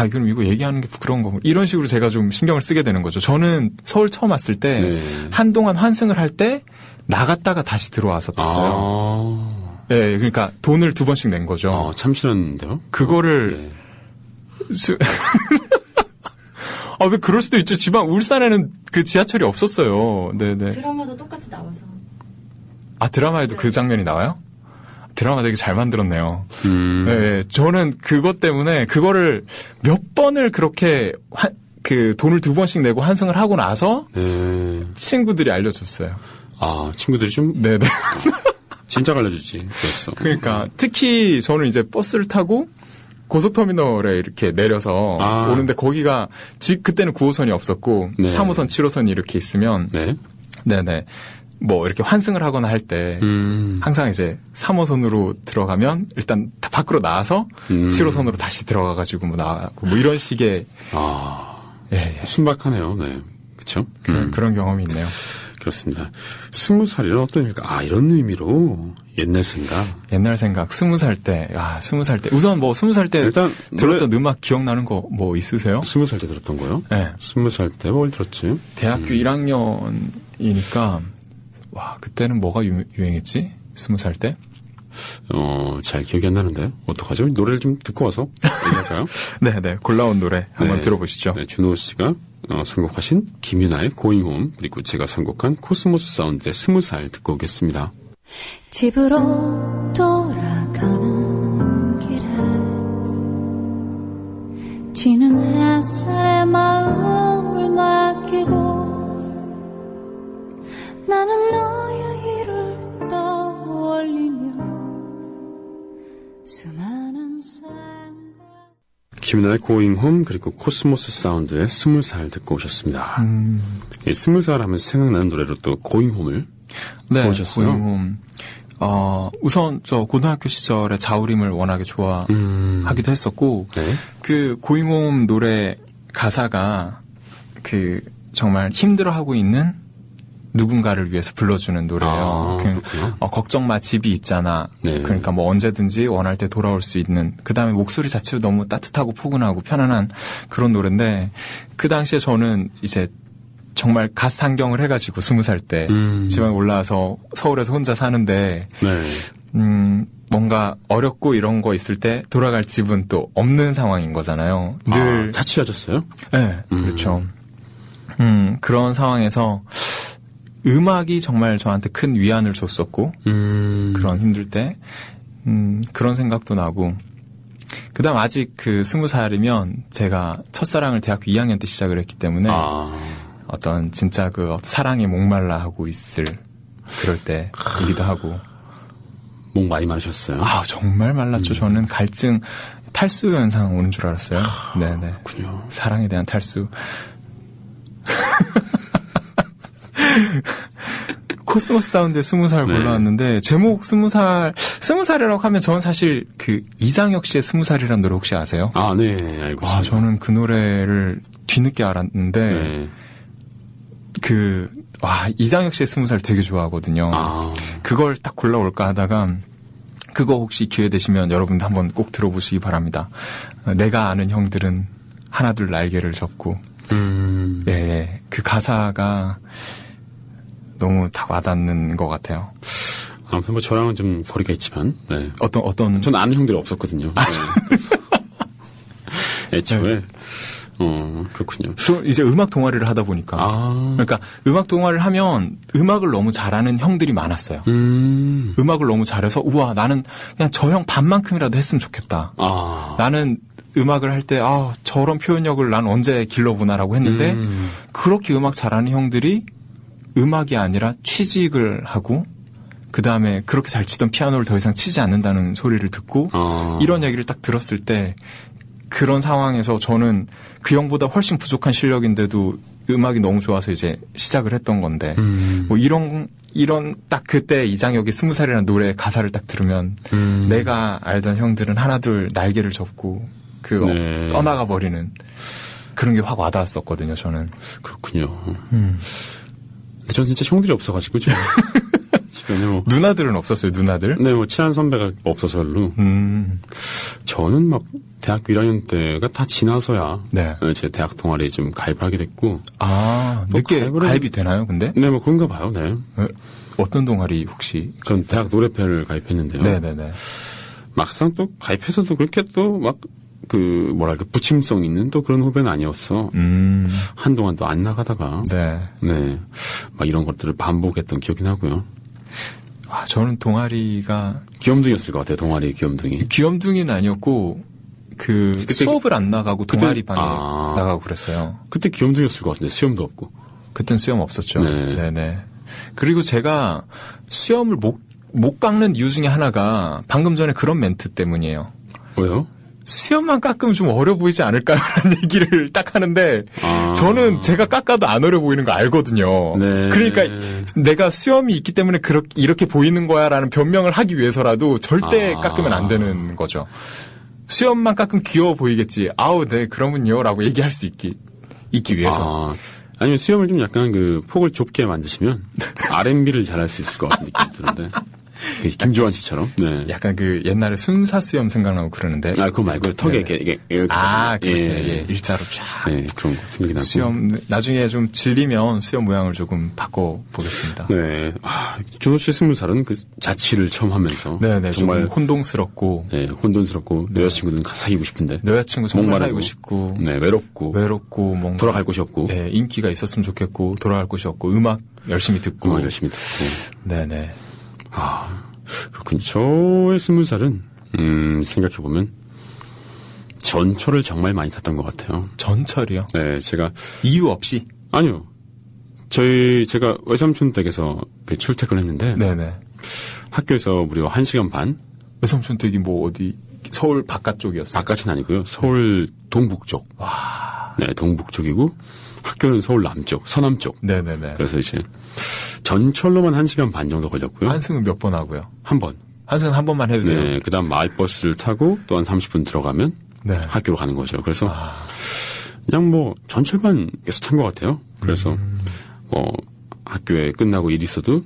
S4: 그럼 이거 얘기하는 게 부끄러운 거고 이런 식으로 제가 좀 신경을 쓰게 되는 거죠. 저는 서울 처음 왔을 때 한동안 환승을 할 때 나갔다가 다시 들어왔었어요. 네, 그러니까 돈을 2번씩 낸 거죠.
S1: 참신한데요?
S4: 그거를 왜 그럴 수도 있죠. 지방 울산에는 그 지하철이 없었어요. 네네.
S8: 드라마도 똑같이 나와서.
S4: 드라마에도 그 장면이 나와요? 드라마 되게 잘 만들었네요. 네, 저는 그것 때문에 그거를 몇 번을 그렇게 돈을 2번씩 내고 환승을 하고 나서 친구들이 알려줬어요.
S1: 친구들이 좀?
S4: 네네.
S1: 진작 알려주지. 그랬어.
S4: 그러니까 특히 저는 이제 버스를 타고 고속터미널에 이렇게 내려서 오는데 거기가 그때는 9호선이 없었고 3호선, 7호선이 이렇게 있으면 네네. 이렇게 환승을 하거나 할 때 항상 이제 3호선으로 들어가면 일단 다 밖으로 나와서 7호선으로 다시 들어가가지고 나가고 이런 식의
S1: 순박하네요. 네, 그렇죠.
S4: 그런 경험이 있네요.
S1: 그렇습니다. 20살이란 어떤 의미일까? 이런 의미로 옛날 생각.
S4: 20살 때. 20살 때. 우선 20살 때
S1: 일단
S4: 들었던 음악 기억나는 거 뭐 있으세요?
S1: 20살 때 들었던 거요?
S4: 네.
S1: 20살 때 뭘 들었지?
S4: 대학교 1학년이니까 그때는 뭐가 유행했지? 20살 때?
S1: 잘 기억이 안 나는데 어떡하죠? 노래를 좀 듣고 와서 얘기할까요?
S4: 네, 골라온 노래 한번 들어보시죠.
S1: 네, 준호 씨가 선곡하신 김윤아의 Going Home, 그리고 제가 선곡한 코스모스 사운드의 20살 듣고 오겠습니다.
S7: 집으로 돌아가는 길에 지는 햇살에 마음을 맡기고 나는 너의 일을 떠올리며 수많은 생각.
S1: 김윤아의 Going Home, 그리고 코스모스 사운드의 20살 듣고 오셨습니다. 20살 하면 생각나는 노래로 또 Going Home을 보셨어요?
S4: Going Home. 우선 저 고등학교 시절에 자우림을 워낙에 좋아하기도 했었고,
S1: 네.
S4: 그 Going Home 노래 가사가 그 정말 힘들어하고 있는 누군가를 위해서 불러주는 노래예요. 걱정 마, 집이 있잖아.
S1: 네.
S4: 그러니까 뭐 언제든지 원할 때 돌아올 수 있는. 그 다음에 목소리 자체도 너무 따뜻하고 포근하고 편안한 그런 노래인데, 그 당시에 저는 이제 정말 가스탄경을 해가지고 20살 때 지방에 올라와서 서울에서 혼자 사는데, 뭔가 어렵고 이런 거 있을 때 돌아갈 집은 또 없는 상황인 거잖아요. 늘
S1: 자취하셨어요?
S4: 네, 그렇죠. 그런 상황에서 음악이 정말 저한테 큰 위안을 줬었고, 그런 힘들 때, 그런 생각도 나고, 그 다음 아직 그 20살이면 제가 첫사랑을 대학교 2학년 때 시작을 했기 때문에, 어떤 진짜 그 사랑에 목말라 하고 있을 그럴 때이기도 하고.
S1: 목 많이 마르셨어요?
S4: 정말 말랐죠. 저는 갈증, 탈수 현상 오는 줄 알았어요. 네네.
S1: 그렇군요.
S4: 사랑에 대한 탈수. 코스모스 사운드의 20살 골라왔는데, 제목 20살이라고 하면 저는 사실 그 이장혁 씨의 20살이라는 노래 혹시 아세요?
S1: 네, 알고 있습니다.
S4: 저는 그 노래를 뒤늦게 알았는데, 이장혁 씨의 20살 되게 좋아하거든요. 그걸 딱 골라올까 하다가, 그거 혹시 기회 되시면 여러분도 한번 꼭 들어보시기 바랍니다. 내가 아는 형들은 하나둘 날개를 접고, 그 가사가 너무 딱 와닿는 것 같아요.
S1: 아무튼 뭐 저랑은 좀 거리가 있지만, 네.
S4: 어떤?
S1: 저는 아는 형들이 없었거든요. 애초에. 그렇군요.
S4: 이제 음악 동아리를 하다 보니까. 그러니까 음악 동아리를 하면 음악을 너무 잘하는 형들이 많았어요. 음악을 너무 잘해서, 우와, 나는 그냥 저 형 반만큼이라도 했으면 좋겠다. 나는 음악을 할 때, 저런 표현력을 난 언제 길러보나라고 했는데, 그렇게 음악 잘하는 형들이 음악이 아니라 취직을 하고, 그 다음에 그렇게 잘 치던 피아노를 더 이상 치지 않는다는 소리를 듣고, 이런 얘기를 딱 들었을 때, 그런 상황에서 저는 그 형보다 훨씬 부족한 실력인데도 음악이 너무 좋아서 이제 시작을 했던 건데, 뭐 이런 딱 그때 이장혁의 20살이라는 노래 가사를 딱 들으면, 내가 알던 형들은 하나둘 날개를 접고, 떠나가 버리는 그런 게 확 와닿았었거든요, 저는.
S1: 그렇군요. 근데 전 진짜 형들이 없어가지고, 주변에 뭐.
S4: 누나들은 없었어요, 누나들?
S1: 네, 뭐, 친한 선배가 없어서 별로. 저는 막, 대학교 1학년 때가 다 지나서야.
S4: 네.
S1: 제 대학 동아리에 좀 가입을 하게 됐고.
S4: 늦게 가입이 되나요, 근데?
S1: 네, 뭐, 그런가 봐요, 네.
S4: 어떤 동아리 혹시?
S1: 전 대학 노래편을 가입했는데요.
S4: 네네네.
S1: 막상 또 가입해서도 그렇게 또 막, 부침성 있는 또 그런 후배는 아니었어. 한동안 또 안 나가다가. 네. 막 이런 것들을 반복했던 기억이 나고요.
S4: 저는 동아리가.
S1: 귀염둥이였을 것 같아요, 동아리 귀염둥이.
S4: 귀염둥이는 아니었고, 수업을 안 나가고 동아리 방에 나가고 그랬어요.
S1: 그때 귀염둥이였을 것 같은데, 수염도 없고.
S4: 그땐 수염 없었죠. 네네. 그리고 제가 수염을 못 깎는 이유 중에 하나가 방금 전에 그런 멘트 때문이에요.
S1: 왜요?
S4: 수염만 깎으면 좀 어려 보이지 않을까요? 라는 얘기를 딱 하는데, 저는 제가 깎아도 안 어려 보이는 거 알거든요.
S1: 네.
S4: 그러니까 내가 수염이 있기 때문에 이렇게 보이는 거야 라는 변명을 하기 위해서라도 절대 깎으면 안 되는 거죠. 수염만 깎으면 귀여워 보이겠지. 네, 그러면요. 라고 얘기할 수 있기 위해서.
S1: 아니면 수염을 좀 약간 그 폭을 좁게 만드시면 R&B를 잘할 수 있을 것 같은 느낌이 드는데. 김조한 씨처럼. 네.
S4: 약간 그 옛날에 순사 수염 생각나고 그러는데.
S1: 아, 그거 말고 턱에 이렇게
S4: 예, 일자로 쫙.
S1: 네, 그런 거 생각이 나고.
S4: 수염 나중에 좀 질리면 수염 모양을 조금 바꿔 보겠습니다.
S1: 네. 준호 씨 20살은 그 자취를 처음 하면서
S4: 네네,
S1: 정말
S4: 혼동스럽고.
S1: 네, 혼돈스럽고 네. 여자친구는 사귀고 싶은데.
S4: 여자친구 정말 사귀고 싶고.
S1: 네, 외롭고
S4: 뭔가
S1: 돌아갈 곳이 없고.
S4: 네, 인기가 있었으면 좋겠고 돌아갈 곳이 없고 음악 열심히 듣고. 네네.
S1: 그렇군요. 저의 20살은, 생각해보면, 전철을 정말 많이 탔던 것 같아요.
S4: 전철이요?
S1: 네, 제가.
S4: 이유 없이?
S1: 아니요. 제가 외삼촌 댁에서 출퇴근을 했는데.
S4: 네네.
S1: 학교에서 무려 1시간 반?
S4: 외삼촌 댁이 뭐 어디, 서울 바깥쪽이었어요?
S1: 바깥은 아니고요. 서울 동북쪽.
S4: 와.
S1: 네, 동북쪽이고, 학교는 서울 남쪽, 서남쪽.
S4: 네네네.
S1: 그래서 이제, 전철로만 1시간 반 정도 걸렸고요.
S4: 한승은 몇 번 하고요?
S1: 한 번.
S4: 한승은 한 번만 해도 돼요?
S1: 네, 그 다음 마을버스를 타고 또 한 30분 들어가면
S4: 네.
S1: 학교로 가는 거죠. 그래서 그냥 뭐 전철만 계속 탄 것 같아요. 그래서 학교에 끝나고 일 있어도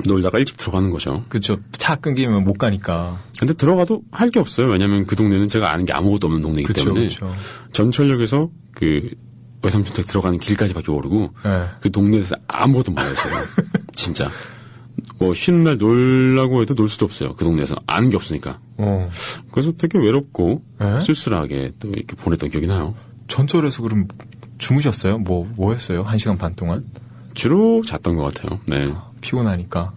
S1: 놀다가 일찍 들어가는 거죠.
S4: 그렇죠. 차 끊기면 못 가니까.
S1: 근데 들어가도 할 게 없어요. 왜냐하면 그 동네는 제가 아는 게 아무것도 없는 동네이기 때문에 전철역에서 그 외삼촌 댁 들어가는 길까지밖에 모르고
S4: 네.
S1: 그 동네에서 아무것도 몰라요. 제가. 진짜. 뭐 쉬는 날 놀라고 해도 놀 수도 없어요. 그 동네에서 아는 게 없으니까. 그래서 되게 외롭고
S4: 네?
S1: 쓸쓸하게 또 이렇게 보냈던 기억이 나요.
S4: 전철에서 그럼 주무셨어요? 뭐 했어요? 1시간 반 동안?
S1: 주로 잤던 것 같아요. 네.
S4: 피곤하니까.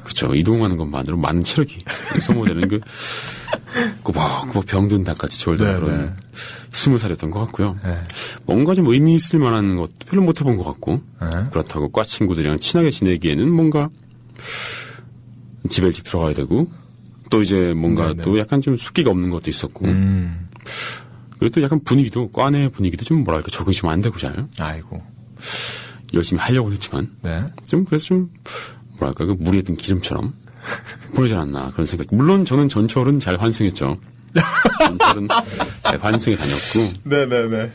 S1: 그렇죠. 이동하는 것만으로 많은 체력이 소모되는 꾸벅꾸벅 병든 닭같이 졸던 그런 20살이었던 것 같고요.
S4: 네.
S1: 뭔가 좀 의미 있을 만한 것도 별로 못 해본 것 같고
S4: 네.
S1: 그렇다고 과 친구들이랑 친하게 지내기에는 뭔가 집에 일찍 들어가야 되고 또 이제 뭔가 또 약간 좀 숙기가 없는 것도 있었고 그리고 또 약간 분위기도 과 내 분위기도 좀 뭐랄까 적응이 좀 안 되고 잘.
S4: 아이고.
S1: 열심히 하려고 했지만
S4: 네.
S1: 좀 그래서 좀 뭐랄까 그 물에 든 기름처럼 보이지 않나 그런 생각. 물론 저는 전철은 잘 환승했죠. 전철은 잘 환승해 다녔고.
S4: 네네네.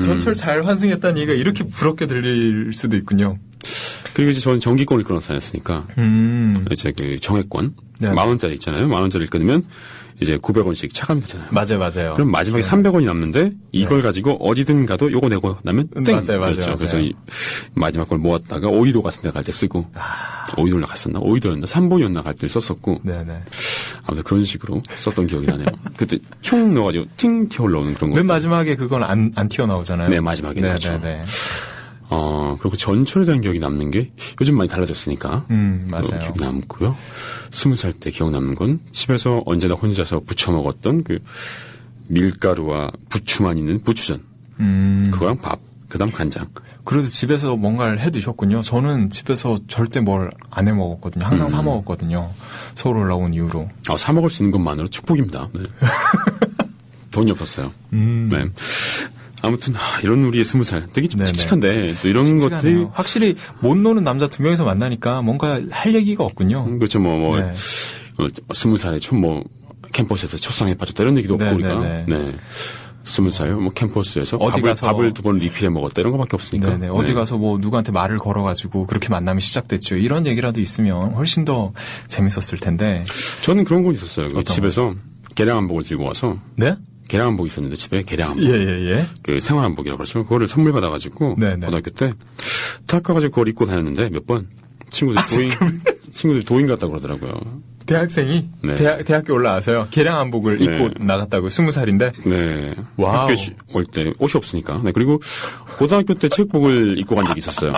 S4: 전철 잘 환승했다는 얘기가 이렇게 부럽게 들릴 수도 있군요.
S1: 그리고 이제 저는 전기권을 끊어서 다녔으니까 이제 그 정액권 10,000원짜리 있잖아요. 10,000원짜리를 끊으면 이제 900원씩 차감이 되잖아요.
S4: 맞아요.
S1: 그럼 마지막에 300원이 남는데 이걸 가지고 어디든 가도 요거 내고 나면 땡. 맞아요. 그래서 마지막 걸 모았다가 오이도 같은 데 갈 때 쓰고 오이도를 갔었나? 오이도였나? 3번이었나 갈 때 썼었고
S4: 네네.
S1: 아무튼 그런 식으로 썼던 기억이 나네요. 그때 총 넣어가지고 팅 튀어 올라오는 그런 거.
S4: 맨 마지막에 그건 안 튀어나오잖아요.
S1: 네, 마지막에. 그렇죠. 그리고 전철에 대한 기억이 남는 게 요즘 많이 달라졌으니까.
S4: 맞아요.
S1: 기억이 남고요. 20살 때 기억 남는 건 집에서 언제나 혼자서 부쳐 먹었던 그 밀가루와 부추만 있는 부추전. 그거랑 밥, 그 다음 간장.
S4: 그래도 집에서 뭔가를 해 드셨군요. 저는 집에서 절대 뭘 안 해 먹었거든요. 항상 사 먹었거든요. 서울 올라온 이후로.
S1: 사 먹을 수 있는 것만으로 축복입니다. 네. 돈이 없었어요. 네. 아무튼 이런 우리의 20살 되게 좀 칙칙한데 또 이런
S4: 칙칙하네요.
S1: 것들이
S4: 확실히 못 노는 남자 2명이서 만나니까 뭔가 할 얘기가 없군요.
S1: 그렇죠. 20살에 처음 캠퍼스에서 첫상에 빠졌다 이런 얘기도 없고 우리가 20살 캠퍼스에서
S4: 어디 가서
S1: 밥을 2번 리필해 먹었다 이런 거밖에 없으니까.
S4: 어디 가서 누구한테 말을 걸어가지고 그렇게 만남이 시작됐죠. 이런 얘기라도 있으면 훨씬 더 재밌었을 텐데.
S1: 저는 그런 건 있었어요. 집에서 계량한복을 들고 와서.
S4: 네?
S1: 계량한복이 있었는데 집에 계량한복.
S4: 예.
S1: 그 생활한복이라고 그러죠. 그거를 선물 받아가지고 고등학교 때 탁 가가지고 그걸 입고 다녔는데 몇 번 친구들이 도인 같다고 그러더라고요.
S4: 대학생이 대학교 올라와서요. 계량한복을 입고 나갔다고 20살인데.
S1: 네.
S4: 와우.
S1: 학교 올 때 옷이 없으니까. 네. 그리고 고등학교 때 체육복을 입고 간 적이 있었어요.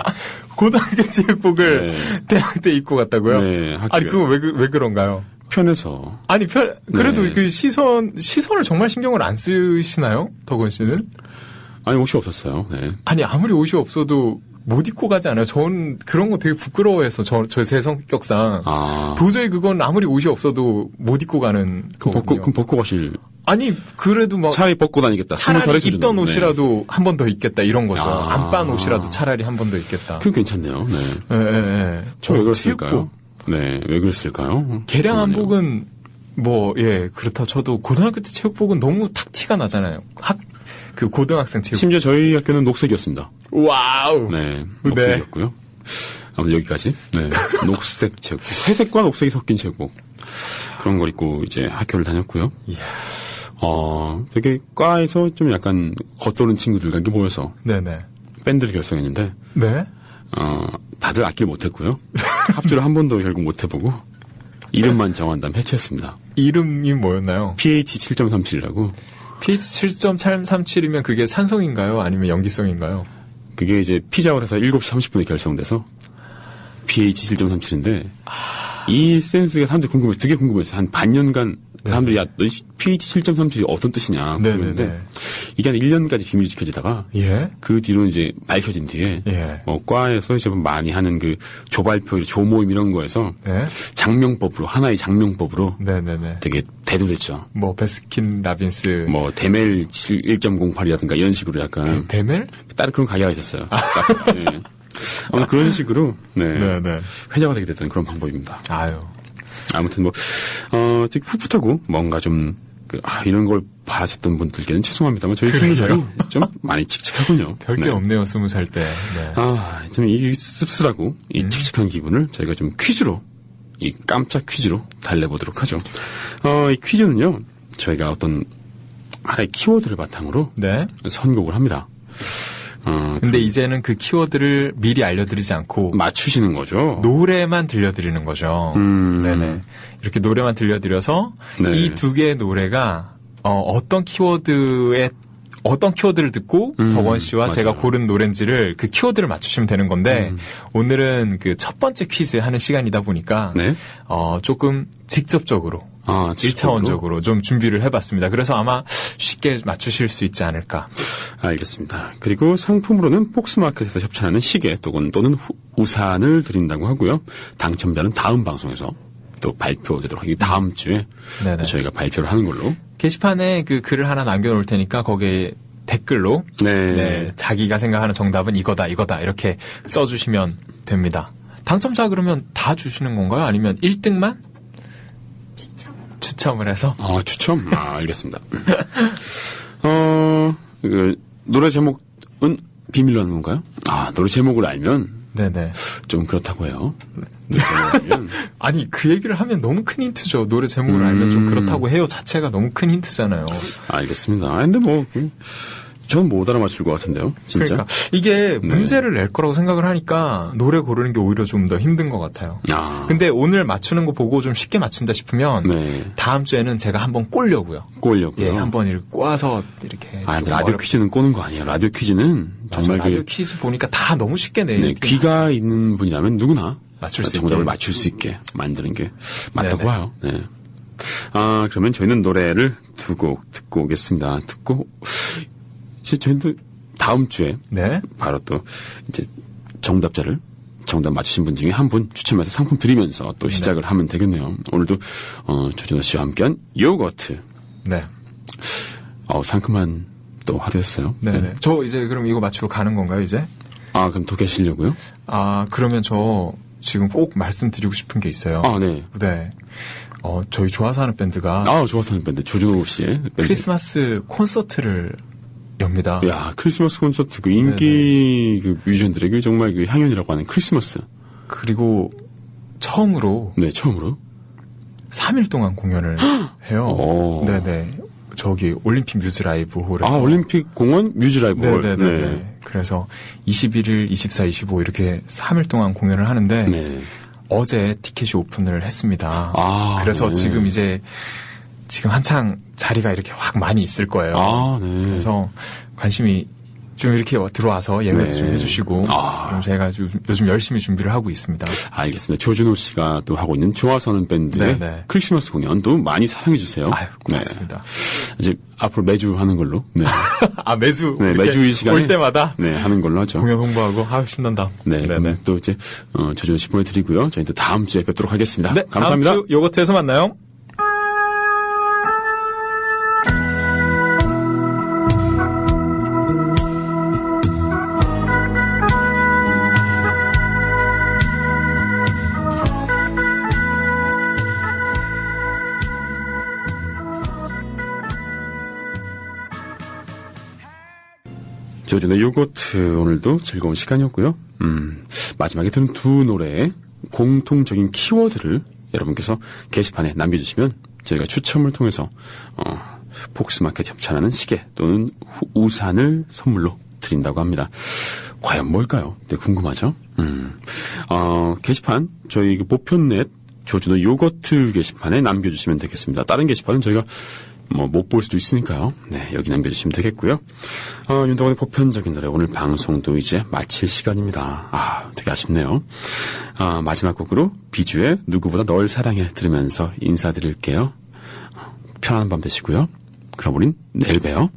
S4: 고등학교 체육복을 대학 때 입고 갔다고요?
S1: 네.
S4: 아니 그거 왜 그런가요?
S1: 편해서.
S4: 아니 그래도 그 시선을 정말 신경을 안 쓰시나요? 덕원 씨는?
S1: 아니 옷이 없었어요. 네.
S4: 아니 아무리 옷이 없어도 못 입고 가지 않아요? 전 그런 거 되게 부끄러워해서 제 성격상 도저히 그건 아무리 옷이 없어도 못 입고 가는 거거든요.
S1: 그럼 벗고 가실.
S4: 아니 그래도 막
S1: 차라리 벗고 다니겠다.
S4: 차라리 입던 옷이라도 한 번 더 입겠다 이런 거죠. 안 빤 옷이라도 차라리 한 번 더 입겠다.
S1: 그건 괜찮네요. 네.
S4: 네.
S1: 저 왜 그랬을까요? 네, 왜 그랬을까요?
S4: 계량한복은 그렇다 쳐도 고등학교 때 체육복은 너무 탁 티가 나잖아요. 그 고등학생 체육.
S1: 심지어 저희 학교는 녹색이었습니다.
S4: 와우.
S1: 네, 녹색이었고요. 아무튼 여기까지. 네, 녹색 체육복, 회색과 녹색이 섞인 체육복 그런 걸 입고 이제 학교를 다녔고요. 되게 과에서 좀 약간 겉도는 친구들과 이렇게 모여서
S4: 네네.
S1: 밴드를 결성했는데,
S4: 네.
S1: 다들 악기를 못했고요. 합주를 한 번도 결국 못해보고 이름만 정한 다음 해체했습니다.
S4: 이름이 뭐였나요?
S1: pH 7.37이라고.
S4: pH 7.37이면 그게 산성인가요? 아니면 염기성인가요?
S1: 그게 이제 피자를 해서 7시 30분에 결성돼서 pH 7.37인데 이 센스가 사람들이 궁금해서 되게 궁금해서 한 반년간 사람들이 야, 너 pH 7.37이 어떤 뜻이냐 그러는데 이게 한 1년까지 비밀이 지켜지다가 그 뒤로 이제 밝혀진 뒤에 과에서 이제 많이 하는 그 조발표, 조모임 이런 거에서 장명법으로 하나의 장명법으로 되게 대두됐죠.
S4: 뭐 베스킨 라빈스
S1: 뭐 데멜 1.08이라든가 이런 식으로 약간
S4: 데멜?
S1: 다른 그런 가게가 있었어요. 네. 그런 식으로 회자가 되게 됐던 그런 방법입니다. 아무튼 뭐 되게 풋풋하고 뭔가 좀 이런 걸 봐주셨던 분들께는 죄송합니다만 저희 20살이 좀 많이 칙칙하군요.
S4: 별게 없네요, 20살 때.
S1: 좀 이 씁쓸하고 이 칙칙한 기분을 저희가 좀 퀴즈로, 이 깜짝 퀴즈로 달래보도록 하죠. 이 퀴즈는요, 저희가 어떤 하나의 키워드를 바탕으로 선곡을 합니다.
S4: 근데 이제는 그 키워드를 미리 알려드리지 않고
S1: 맞추시는 거죠.
S4: 노래만 들려드리는 거죠. 네네. 이렇게 노래만 들려드려서 이 두 개의 노래가 어떤 키워드를 듣고 덕원 씨와 제가 고른 노래인지를 그 키워드를 맞추시면 되는 건데 오늘은 그 첫 번째 퀴즈 하는 시간이다 보니까 조금 직접적으로 1차원적으로 좀 준비를 해봤습니다. 그래서 아마 쉽게 맞추실 수 있지 않을까.
S1: 알겠습니다. 그리고 상품으로는 폭스마켓에서 협찬하는 시계 또는 우산을 드린다고 하고요. 당첨자는 다음 방송에서 또 발표되도록 하기 다음 주에 또 저희가 발표를 하는 걸로.
S4: 게시판에 그 글을 하나 남겨놓을 테니까 거기에 댓글로 자기가 생각하는 정답은 이거다 이렇게 써주시면 됩니다. 당첨자 그러면 다 주시는 건가요? 아니면 1등만? 추첨을 해서?
S1: 추첨? 알겠습니다. 노래 제목은 비밀로 하는 건가요? 노래 제목을 알면 좀 그렇다고 해요. 노래 제목을 알면
S4: 아니 그 얘기를 하면 너무 큰 힌트죠. 노래 제목을 알면 좀 그렇다고 해요 자체가 너무 큰 힌트잖아요.
S1: 알겠습니다. 근데 뭐 저는 못 알아맞힐 것 같은데요. 진짜.
S4: 그러니까 이게 문제를 낼 거라고 생각을 하니까 노래 고르는 게 오히려 좀 더 힘든 것 같아요. 근데 오늘 맞추는 거 보고 좀 쉽게 맞춘다 싶으면 다음 주에는 제가 한번 꼴려고요.
S1: 예,
S4: 한번 이렇게 꽈서 이렇게.
S1: 라디오 퀴즈는 꼬는 거 아니에요. 라디오 퀴즈는 정말
S4: 라디오 퀴즈 보니까 다 너무 쉽게 내요.
S1: 귀가 있는 분이라면 누구나
S4: 맞출 수
S1: 정답을 맞출 수 있게 만드는 게 맞다고 봐요. 그러면 저희는 노래를 두 곡 듣고 오겠습니다. 저희도 다음 주에 바로 또 이제 정답 맞추신 분 중에 한 분 추첨해서 상품 드리면서 또 시작을 하면 되겠네요. 오늘도 조진호 씨와 함께한 요거트. 상큼한 또 하루였어요.
S4: 저 이제 그럼 이거 맞추러 가는 건가요 이제?
S1: 그럼 더 계시려고요?
S4: 그러면 저 지금 꼭 말씀드리고 싶은 게 있어요. 저희 좋아서 하는 밴드가
S1: 좋아서 하는 밴드 조진호 씨의 밴드.
S4: 크리스마스 콘서트를 엽니다.
S1: 야, 크리스마스 콘서트, 그 인기 그 뮤지션들에게 정말 그 향연이라고 하는 크리스마스.
S4: 그리고 처음으로 3일 동안 공연을 해요. 저기 올림픽 뮤즈 라이브 홀에서.
S1: 올림픽 공원 뮤즈 라이브 홀.
S4: 그래서 21일, 24, 25 이렇게 3일 동안 공연을 하는데 어제 티켓이 오픈을 했습니다. 그래서 지금 한창 자리가 이렇게 확 많이 있을 거예요. 그래서 관심이 좀 이렇게 들어와서 예매도 좀 해주시고 그럼 제가 요즘 열심히 준비를 하고 있습니다.
S1: 알겠습니다. 조준호 씨가 또 하고 있는 좋아서는 밴드의 크리스마스 공연도 많이 사랑해 주세요.
S4: 고맙습니다.
S1: 이제 앞으로 매주 하는 걸로.
S4: 매주
S1: 매주 이 시간에
S4: 올 때마다
S1: 하는 걸로 하죠.
S4: 공연 홍보하고 신난다.
S1: 또 이제 조준호 씨 보내드리고요. 저희도 다음 주에 뵙도록 하겠습니다. 감사합니다.
S4: 다음 주 요거트에서 만나요.
S1: 조준의 요거트 오늘도 즐거운 시간이었고요. 마지막에 들은 두 노래의 공통적인 키워드를 여러분께서 게시판에 남겨주시면 저희가 추첨을 통해서 폭스마켓 협찬하는 시계 또는 우산을 선물로 드린다고 합니다. 과연 뭘까요? 네, 궁금하죠? 게시판 저희 보편넷 조준호 요거트 게시판에 남겨주시면 되겠습니다. 다른 게시판은 저희가 못 볼 수도 있으니까요. 네, 여기 남겨주시면 되겠고요. 윤덕원의 보편적인 노래 오늘 방송도 이제 마칠 시간입니다. 되게 아쉽네요. 마지막 곡으로 비주의 누구보다 널 사랑해 들으면서 인사드릴게요. 편안한 밤 되시고요. 그럼 우린 내일 봬요.